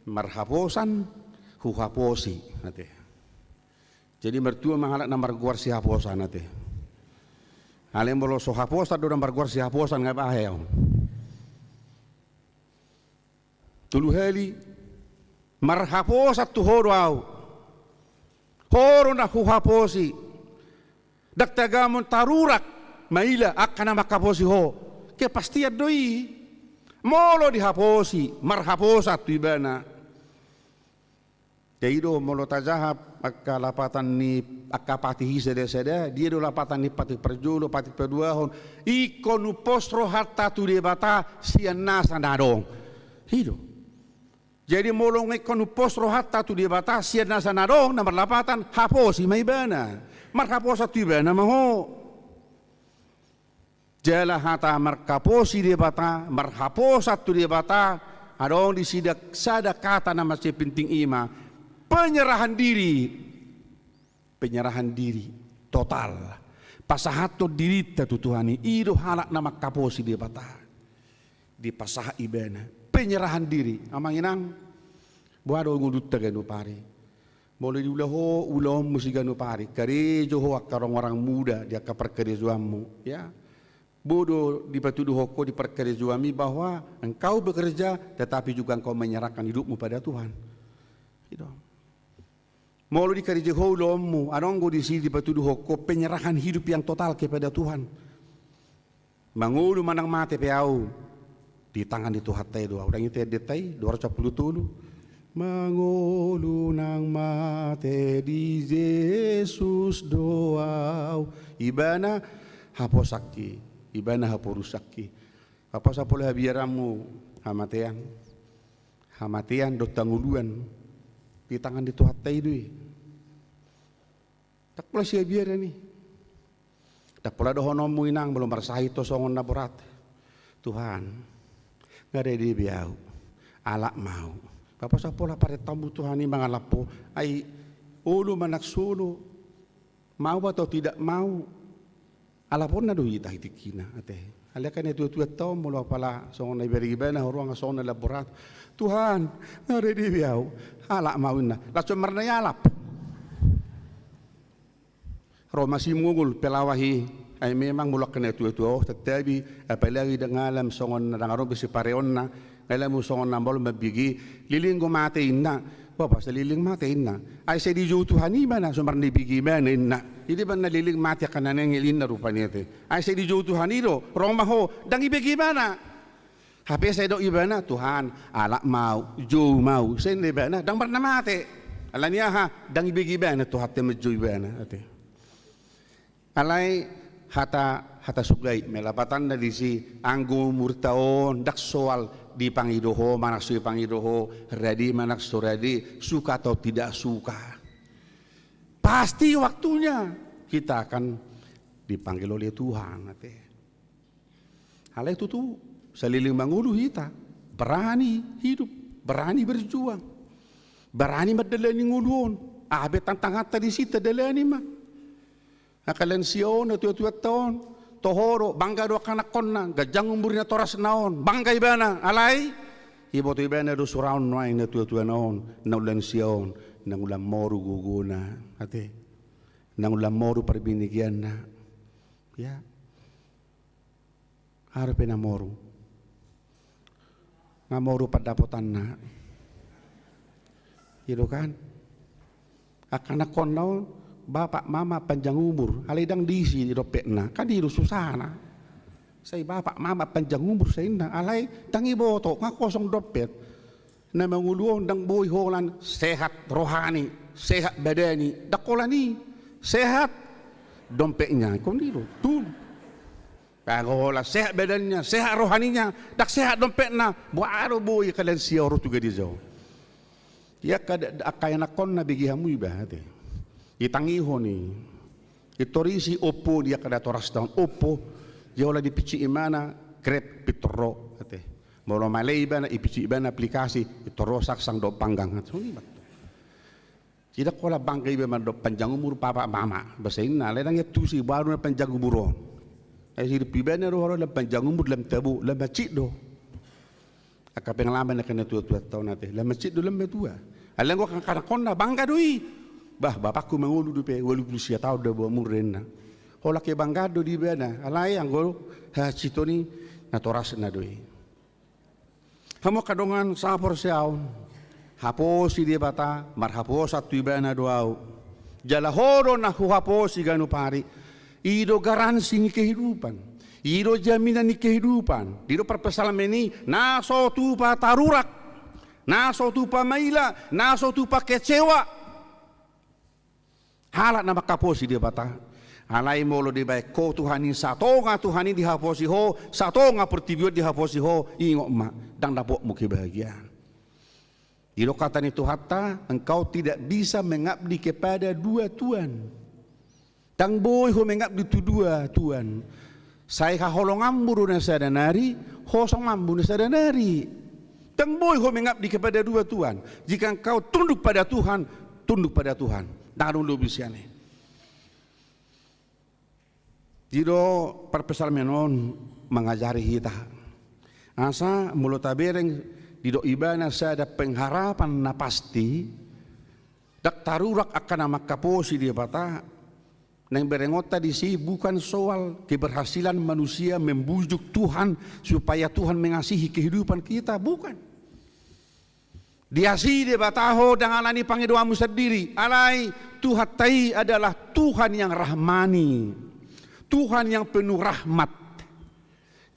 marhaposan hu haposi ate. Jadi mertua manghalak namar guar si haposan ate. Alem bolo so haposa do nambar guar si haposan ngai bahaya. Tulu heli marhaposa tu horo au. Horo na hu haposi. Dak tagamon tarurak maila akana makaposi ho. Ke pasti doi. Molo di haposi marhaposa tu ibana. Daido molo tajahap akka lapatan ni akka patihi seda dia do lapatan ni pati perjulo pati peduahon ikonu postro hatta tu debata sian nasa nadong hido. Jadi molong ikonu postro hatta tu debata sian nasa nadong nomor lapatan haposi mai bana marhaposa tu bana maho jala hata markaposi debata marhaposa tu debata adong di sidak sada kata nama si penting ima penyerahan diri total pasahato dirita tu Tuhani ido halak nama kaposi dia bata di pasah ibana penyerahan diri amang inang buado ngudut taganu pari boleh diulaho ulam musiganu pari kare joho akarong orang muda dia ka perkerejuamu ya bodoh dipatuduh hoko di perkerejuami bahwa engkau bekerja tetapi juga engkau menyerahkan hidupmu pada Tuhan gitu. Molo di karije holomu, anonggo di sini dipatuduh hoko penyerahan hidup yang total kepada Tuhan. Mangulu manang mate peau di tangan itu hatai doa. Orang itu detai 210 Mangulu nang mate di Yesus doa. Ibana haposaki, ibana haporusaki. Apa sapole habiaramu hamatian do tanguluan di tangan itu hatai dui. Tak pula sia biar ni. Tak pula dohonomu inang belum merasahi to songon na berat. Tuhan, ngare di biau, alak mau. Papa sa pula pare tamu Tuhan ni mangalapo ai ulu manak sulu mau atau tidak mau. Alapon na dui tahi tikina ate. Alakan itu tau mulu pala songon na iberi bana ruang songon na berat. Tuhan, ngare di biau, alak mau na. Lacu marna alap. Roma si mungul pelawahi ay memang mulak kena tu tetapi apalagi dengan alam songon na ngaro bisi pareon na alam songon na bol mabigi liling go mate inna bapa sa liling mate inna ay sa di jo Tuhan ni mana sumar ni bigi man inna hindi ba naliling mate kanan ngilin na rupanya te ay sa di jo Tuhan iro Roma ho dang ibigi mana hape sa do ibana Tuhan alak mau jo mau sen ibana dang barna mate alanya ha dang ibigi bana to hatte mejo ibana ate alai hata sugay melapatan na disi anggo murtaon dak soal di pangidoho manak sui pangidoho ready manak so ready suka atau tidak suka pasti waktunya kita akan dipanggil oleh Tuhan ate hal itu tuh seliling mangulu kita berani hidup berani berjuang berani madalani ngulun abe tantang hatta di sita dalani mah akalan siyon at tuwat taon tohoro bangga do kanakon na gajang umur na toras naon bangga ibana alay ibo to ibana do suraon noy na tuwat naon naulan siyon nang ulam moru guguna ate nang ulam moru perbinigyan na ya harap na moru ngamoru padapotan na ilo kan akanakon naon bapak mama panjang umur halidang diisi di dopek na kan di susana say bapak mama panjang umur say na alay tangi boto nga kosong dopet na manguluon dang boy holan sehat rohani sehat badani dakolani sehat dompeknya kung dito tul Kagola sehat badannya, sehat rohaninya, dak sehat dompetnya. Buaro boy kalian sioro juga di jauh. Ya kada akaya nakon na bigi hamu iba ate. Itangiho ni. Itorisi opo dia kada toras daun opo. Jauh di pici imana grab pitoro ate. Molo malay iba na ipici iba na aplikasi itoro saksang do panggang. Tidak kola bangkai iba man do panjang umur papa mama. Basa ina ledang ya tusi baru na panjang umuron. Ay hirap iba na roho lang panjang umur lam tabu lam macit do. Akapengalaman na kana tua-tua tahun natin. Lam macit do lam tua. Alam ko kang kanakon na bangga doi. Bah bapakku mangulu dupe 80 tahun dah bawa muren na. Hola ke bangga do di bana. Alai anggo ha cito ni natoras na doi. Hamo kadongan sapor siaw. Haposi dia bata marhapos at ibana doaw. Jalahoro na huhaposi ganu pari. Ido garansi ni kehidupan, ido jaminan ni kehidupan. Ido perpesalam ini, naso tupa tarurak, naso tupa maila, naso tupa kecewa. Halat nama kaposi dia bata. Alai molo di baik ko Tuhanin satonga Tuhanin dihaposi ho, satonga pertibiot dihaposi ho, ingok ma, dang dapok mu kebahagiaan. Ido kata ni Tuhata, engkau tidak bisa mengabdi kepada dua Tuhan. Tang boy ho mengap ditu dua tuan. Saya kaholong amburu na sadanari, hosong mambu na sadanari. Tang boy ho mengap di kepada dua tuan. Jika engkau tunduk pada Tuhan, tunduk pada Tuhan. Darun lo bisiane. Dido perpesal menon mengajari kita. Asa mulut tabereng dido ibana sada pengharapan na pasti. Dak tarurak akan nama kaposi dia bata. Nang berengota di sini bukan soal keberhasilan manusia membujuk Tuhan supaya Tuhan mengasihi kehidupan kita, bukan. Dia sih dia bataho dengan alani panggil doamu sendiri. Alai Tuhan tai adalah Tuhan yang rahmani, Tuhan yang penuh rahmat.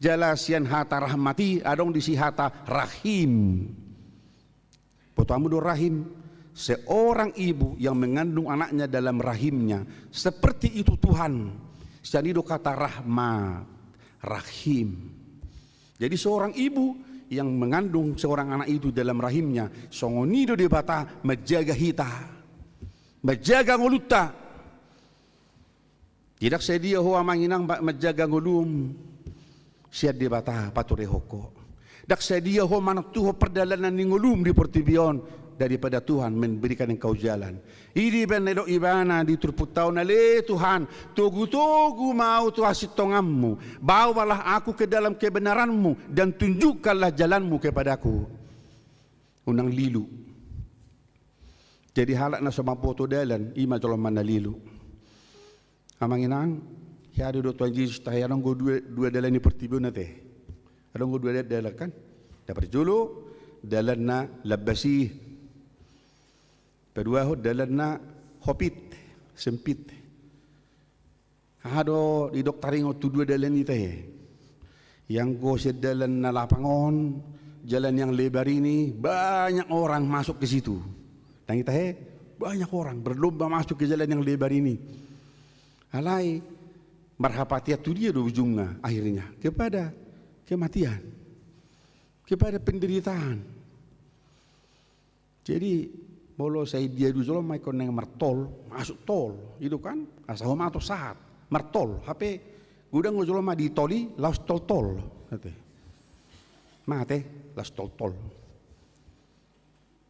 Jalasian hata rahmati adong di si hata rahim. Potamu do rahim. Seorang ibu yang mengandung anaknya dalam rahimnya, seperti itu Tuhan. Sanido kata rahmat, rahim. Jadi seorang ibu yang mengandung seorang anak itu dalam rahimnya, songonido di bata menjaga hita, menjaga ngoluta. Tidak sedia hoa manginang menjaga ngolum, siad di bata paturehoko. Dak sedia hoa manak tuho perdalanan ni ngolum di portibion. Daripada Tuhan memberikan engkau jalan. Ini benedok ibana diturputau na le Tuhan. Togu-togu mau Tuhan sitongammu. Bawalah aku ke dalam kebenaranmu dan tunjukkanlah jalanmu kepadaku. Unang lilu. Jadi halak na sama poto dalan ima tolong mana lilu. Amanginang hiadu do Tuhan Yesus tahayanong go dua dalan ni pertibo na te. Adong go dua dalan kan? Dapat julu dalan na labasi. Kedua dalan na hopit sempit. Hado di doktaringo tu dua dalan itu Yang go dalan na lapangon, jalan yang lebar ini banyak orang masuk ke situ. Dan kita banyak orang berlomba masuk ke jalan yang lebar ini. Alai marhapatia tu dia do ujungnya akhirnya kepada kematian, kepada penderitaan. Jadi bolo saya dia dulu mai kon nang martol masuk tol itu kan asa homa atau saat martol HP gudang ngulo ma di toli laus tol ate mate las tol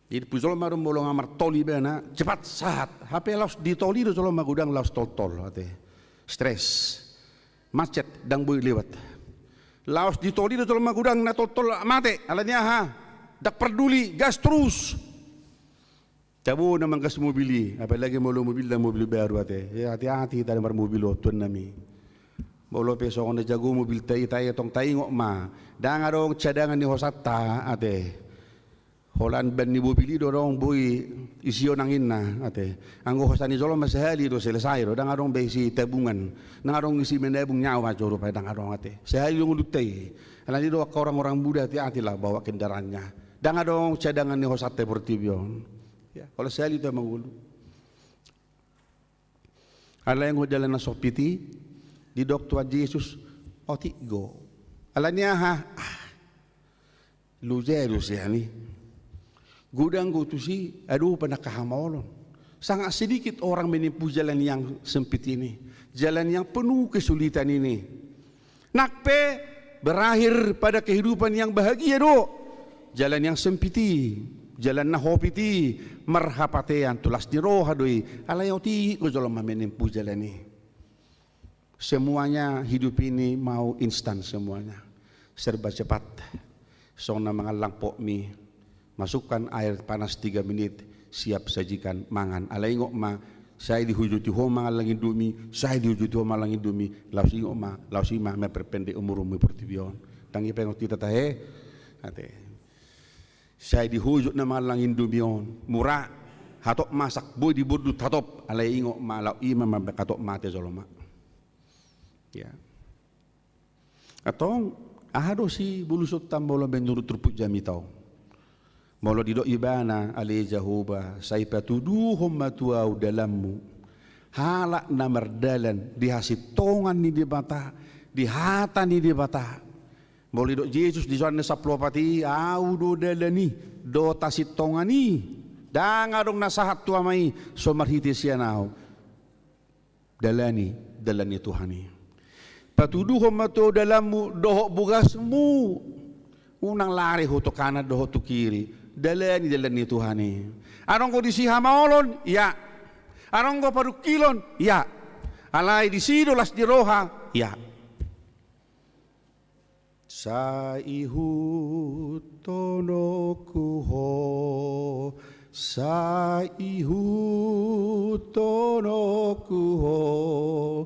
jadi puzol marum bolo ngamar toli bena cepat saat HP laus di toli do ma gudang laus tol ate stres macet dang boy lewat laus di toli do ma gudang na tol mate alanya ha dak peduli gas terus. Tabu naman gas mobili, apalagi molo mobil dan mobil baru ate. Ya hati-hati kita nomor mobil tuan nami. Molo peso kung jago mobil tayo tong tayo ma. Dangarong cadangan ni hosata ate. Holan ban ni mobil dorong boy isio nangin na ate. Ang hosan ni jolo masahali do selesai do dangarong besi tabungan. Dangarong isi menabung nyawa joro pa dangarong ate. Sehari yung ulutay. Alani do orang-orang muda hati-hati lah bawa kendaraannya. Dangarong cadangan ni hosata portibyon. Ya, kalau saya itu emang ulu. Ala yang jalan na sopiti di Tuhan Yesus Otigo. Alanya ha. Luzero siya ni. Gudang gutusi, aduh penakahamolon. Sangat sedikit orang menempuh jalan yang sempit ini. Jalan yang penuh kesulitan ini. Nakpe berakhir pada kehidupan yang bahagia do. Jalan yang sempiti, jalan nahopiti, marhapatean tulas di roha doi. Alayoti ko jolom menempuh jalan ini. Semuanya hidup ini mau instan semuanya. Serba cepat. Sona mengalang pok mie. Masukkan air panas 3 menit, siap sajikan mangan. Alay ngok ma, saya dihujuti ho mangalang indomie, saya dihujuti ho mangalang indomie. Laus ingok ma, laus ima me perpendek umur pertibion. Tangi pengok tita tahe, ate. Saya dihujut na mangalang indomie murah, hatok masak boy di burdu tatop. Alay ingok ma, lau ima me katok mate zoloma. Ya. Atau ahado si bulusot tambolo menurut truput jami tau. Molo didok ibana ale jahoba sai patuduhum matuau dalammu halak na merdalan dihasit tongan ni di bata dihata ni di bata molo didok Yesus di sana saplopati au do dalani do tasit tongani dangadong nasahat tuamai somarhiti sianau dalani Tuhani patuduhum matuau dalammu dohok bugasmu unang lari ho to kanan dohok to kiri dalani Tuhani. Anong ko di siha maolon? Ya. Anong ko parukilon? Ya. Alay di sidolas di roha? Ya. Sa ihutono ho, sa ihutono ho,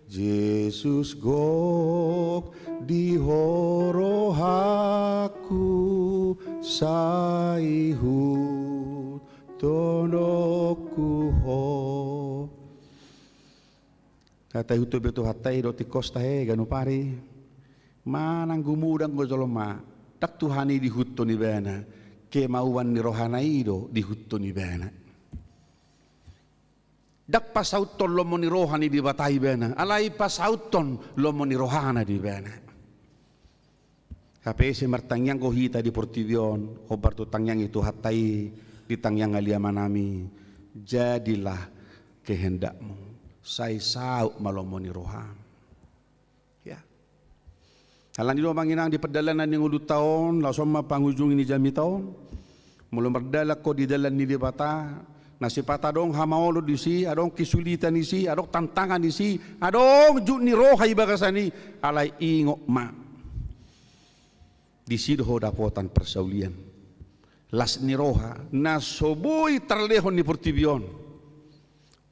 Jesus gok di horohaku sa ihutonoku ho. Kata itu betul hatai do tikos tahe ganu pari. Manang gumudang go joloma. Tak Tuhani di hutto ni bana. Kemauan ni rohanai do di hutto ni bana. Dak pasauton lomo ni rohani di batai bana. Alai pasauton lomo ni rohana di bana. KPS martangyang ko hita di Portivion. Hobar to tangyang itu hatai di tangyang aliamanami. Jadilah kehendakmu. Sai sau malomo ni rohan. Ya. Halan di manginang di perjalanan yang 2 tahun. Langsung mapangujung ini jami tahun. Mulai berdalak ko di dalan ni di bata. Nasipata dong hamaolo di si, adong kesulitan di si, adong tantangan di si, adong juk ni roha ibakasani, alai ingok ma. Di si doho dapotan persaulian. Las ni roha, nasoboi terlehon ni Portivion.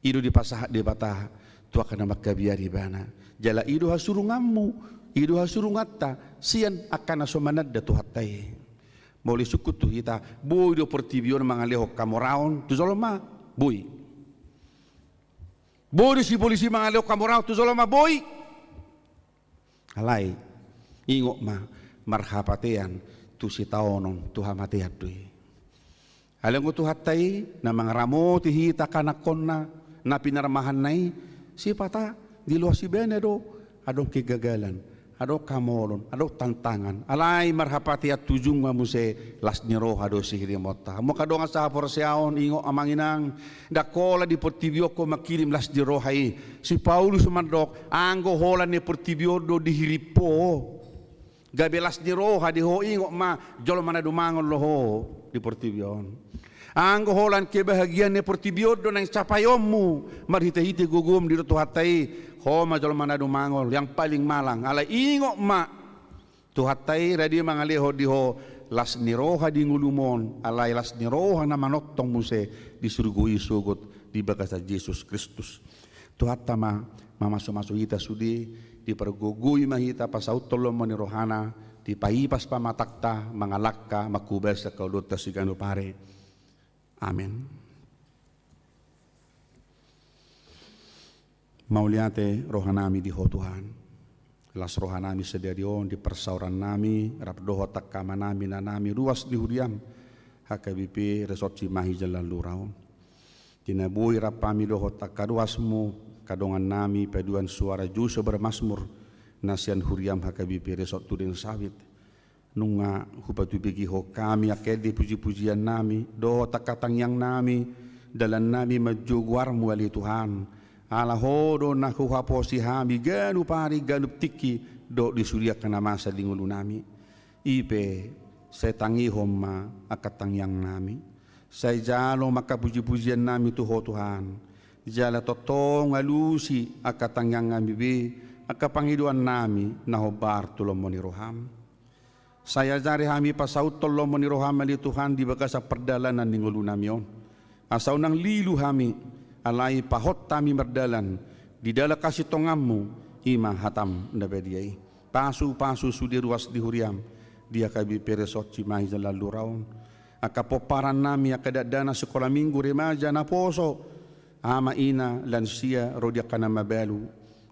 Ido di pasahat di bata, tu akan makabiari bana. Jala ido hasurungammu, ido hasurungatta, sian akan asomanad da tu hatai. Boleh sukut tu kita boy do Portivion mangaleho kamoraon tu zoloma boy si polisi mangaleho kamoraon tu zoloma boy alai ingok ma marhapatean tu si taonon tu hamateat tu alengo tu hatai na mangramo ti hita kanakonna na pinarmahan nai si pata di luas si bene do adong kegagalan ado kamolon, ado tantangan. Alay marhapati at tujung mamuse las niro ado sihirimota. Mo kadong sa porseaon ingo amanginang dakola di Portivio ko makirim las niro hai. Si Paulus mandok anggo hola ni Portivio do dihiripo. Gabe las niro ha di ho ingo ma jolo mana dumangon loho di Portivio. Anggo holan kebahagiaan ni Portivio do nang capayommu marhite-hite gugum di roto hatai. Homa jol mana dumangol yang paling malang ala ingok ma tu hatai radi mangaleho diho las niroha di ngulumon alai las niroha na manottong muse di surgui sugut di bagasa Yesus Kristus tu hatta mama so ita sudi di pergugui mahita pasautolo mo ni rohana di paipas pamatakta mangalakka makubes sa kaudota sigano pare amen. Mauliate rohanami di Tuhan. Las rohanami sedarion di persauran nami, rapdoho takama nami na nami ruas di hudiam. HKBP resort Cimahi jalan lurau. Tinabui rapami doho takaduasmu kadongan nami paduan suara juso bermasmur nasian huriam hakabi peresot tudeng sawit nunga hupatu begi ho kami akedi puji-pujian nami do takatang yang nami dalam nami majuguar muali Tuhan ala hodo naku haposi hami ganu pari ganu tiki do di surya kana masa dingulu nami ipe saya tangi homa akatang yang nami saya jalo maka puji-pujian nami tuho Tuhan jala totong alusi akatang yang nami be akapangiduan nami nahobar tulong moni roham saya jari hami pasaut tolong moni roham ali Tuhan di bagasa perdalanan dingulu nami on asau nang lilu hami alai pahot tami merdalan di dalam kasih tongammu ima hatam ndabediai pasu sudi ruas di huriam dia kabi peresot cimai lalu raun akapoparan nami akadat dana sekolah minggu remaja na poso ama ina lansia rodia kana mabalu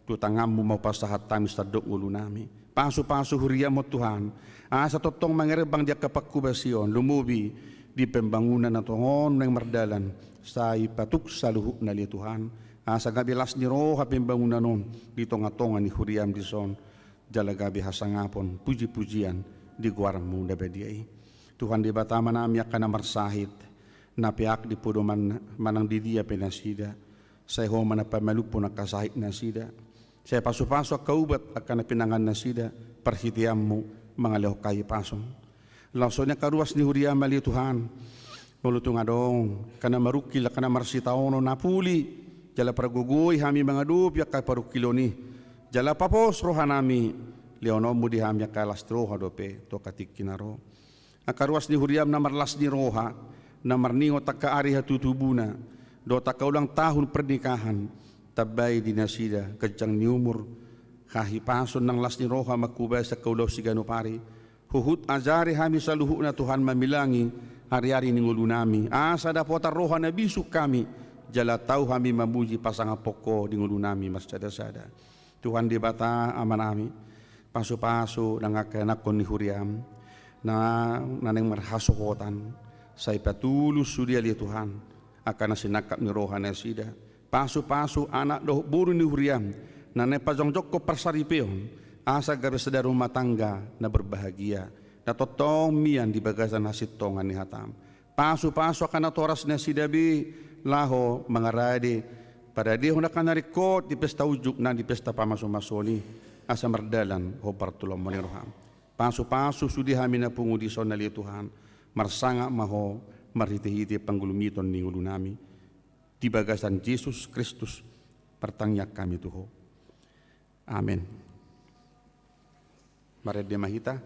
tu tangammu mau pasahat tami stadok ulu nami pasu huriam mo Tuhan asa totong mangerebang dia kapakubasion lumubi di pembangunan na tuhon ng merdalan sa ipatuk sa luhuk na li Tuhan asa gabi las ni roha pembangunan nun di tonga-tonga ni huriam di son jala gabi hasangapon puji-pujian di guarmu na bediay Tuhan di batama nami akan marsahit na piak di puduman manang di dia penasida saya ho manapamalupo na kasahit na sida saya pasu-pasu kaubat akan pinangan na sida perhitiammu mga lehokay pasong langsungnya karuas ni huriam ali Tuhan mulutung adong kana marukil kana marsitaono napuli jala pragugoy hami mangadup yak parukilo ni jala papos rohanami leonomu di hami kalastro hadope to katik kinaro akaruas ni huriam na marlas ni roha na marningo taka ari hatutubuna do taka ulang tahun pernikahan tabay dinasida kejang ni umur kahipason ng las ni roha makubay sa kaulaw sigano pari huhut azari hami sa luhuk na Tuhan mamilangi hari-hari ningulu nami asa dapotar roha na bisuk kami jala tau hami mamuji pasangan poko ningulu nami mas sada-sada Tuhan di bata aman nami pasu-pasu nangakanak kon ni huriam na naneng marhasokotan sa ipatulus sudia li Tuhan akan nasinakap ni roha na sida pasu-pasu anak doh buru ni huriam nanay pajongjok ko persaripeon asa garis sedar rumah tangga na berbahagia na totong mian di bagasan hasit tongan ni hatam pasu-pasu akan natoras na sidabi laho mangaradi pada dia na kanarikot di pesta ujuk na di pesta pamaso-masoni asa merdalan ho partulong maniroham pasu-pasu sudi hami na pungudison na li Tuhan marsanga maho marhiti-hiti panggulumiton ni ulu nami di bagasan Yesus Kristus pertangyak kami tuho amin. Mari dia mahita.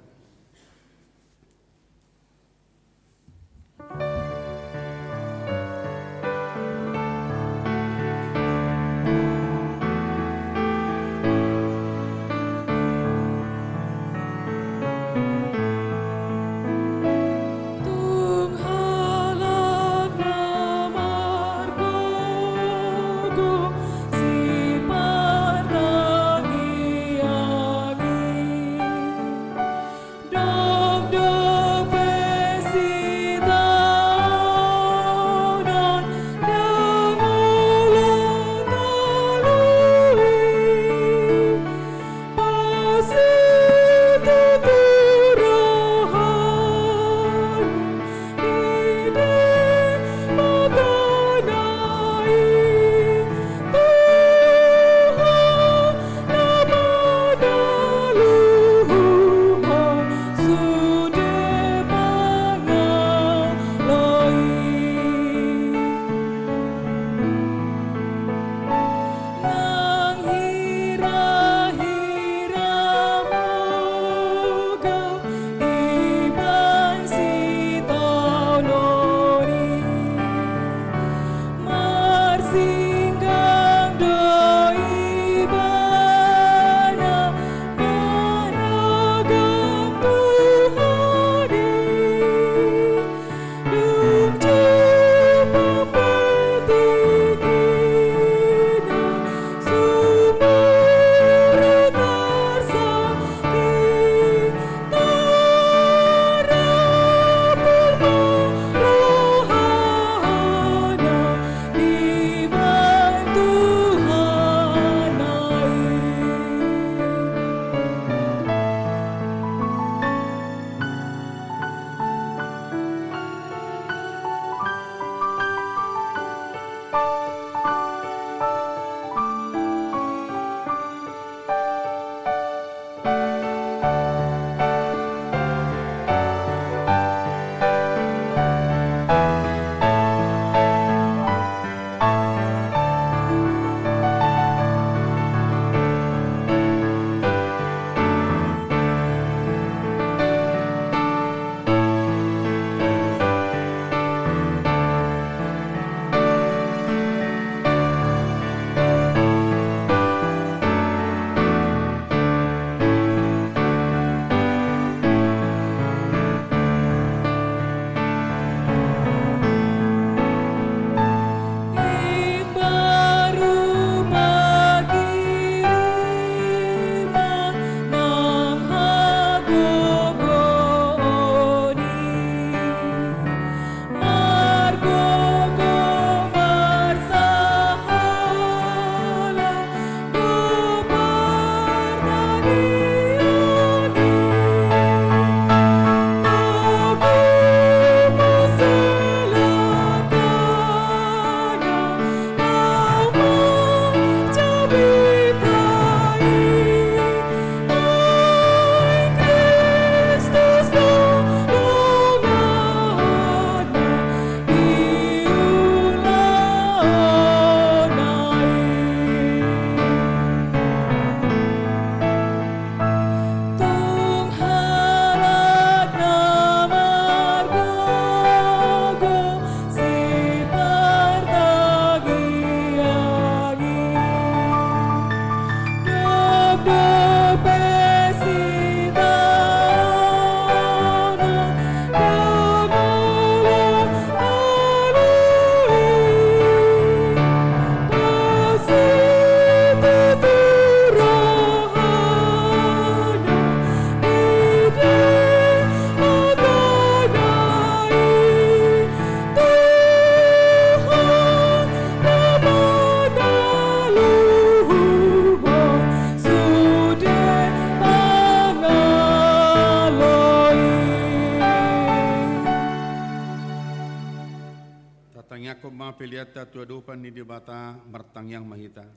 di bata martang yang mahita.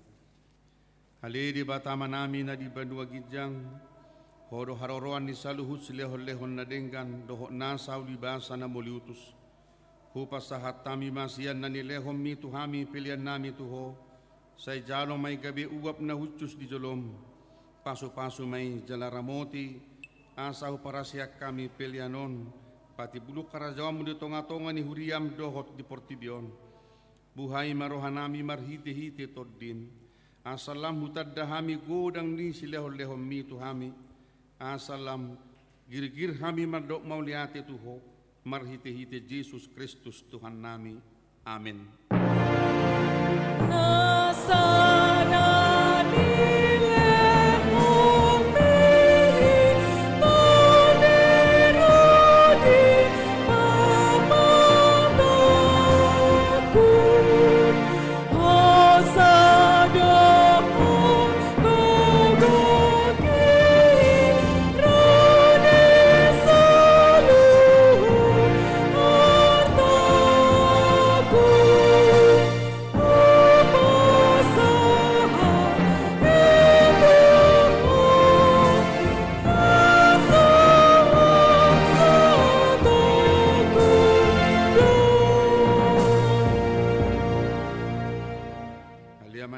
Hali di bata manami na di bandua gijang, hodo haroroan ni saluhut silehon-lehon na denggan, doho nasaw di basa na moliutus. Hupas sahat tami masian na nilehom mi tuhami pilihan nami tuho, say jalo may gabi uwap na hucus di jolom, pasu-pasu may jalaramoti, asaw para siyak kami pilihanon, pati buluk karajawam di tonga-tonga ni huriam dohot di portibion. Buhay marohanami marhiti-hiti toddin. Asalam hutadahami godang ni silehol-lehom mi tuhami. Asalam gir-gir hami mardok mauliati tuho. Marhiti-hiti Yesus Kristus Tuhan nami. Amin.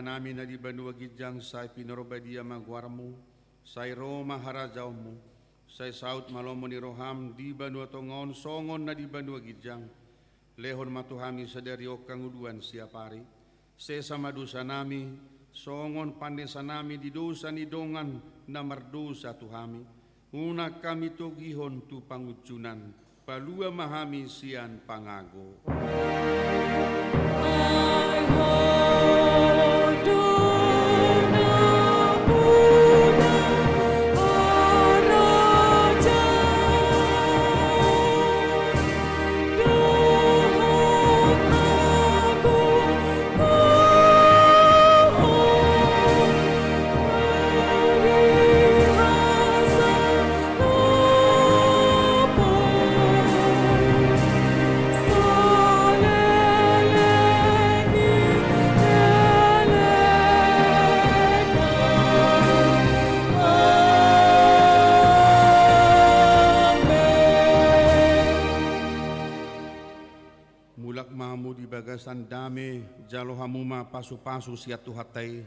Namin na di banua gijang say pinorobadia magwarmu, say Roma harajawmu, say saut malomo ni roham di banua tongon songon na di banua gijang, lehon matuhami saderio kanguduan siapari, sesa madusa nami, songon pandesa nami di dosa ni dongan na mardosa tuhami, una kami togihon tu pangucunan, palua mahami sian pangago. Bagasan dame jalo hamuma pasu-pasu siatu hatai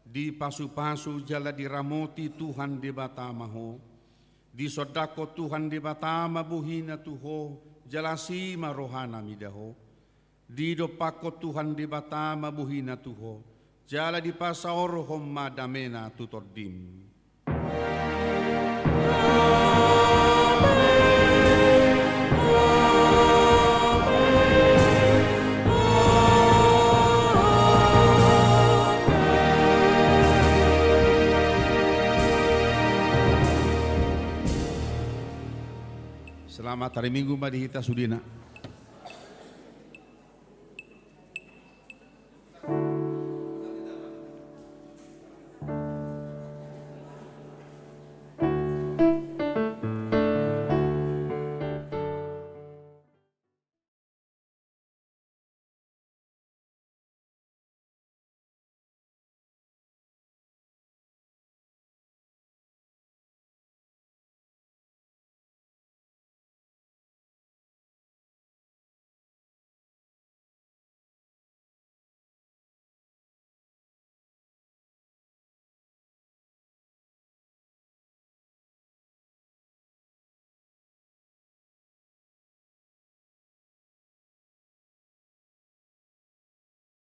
di pasu-pasu jala diramoti Tuhan di batamaho di sodako Tuhan di batama buhina tuho jalasi marohana midaho di dopako Tuhan di batama buhina tuho jala di pasaor homma damena tutordim. Selamat hari Minggu Madihita Sudina.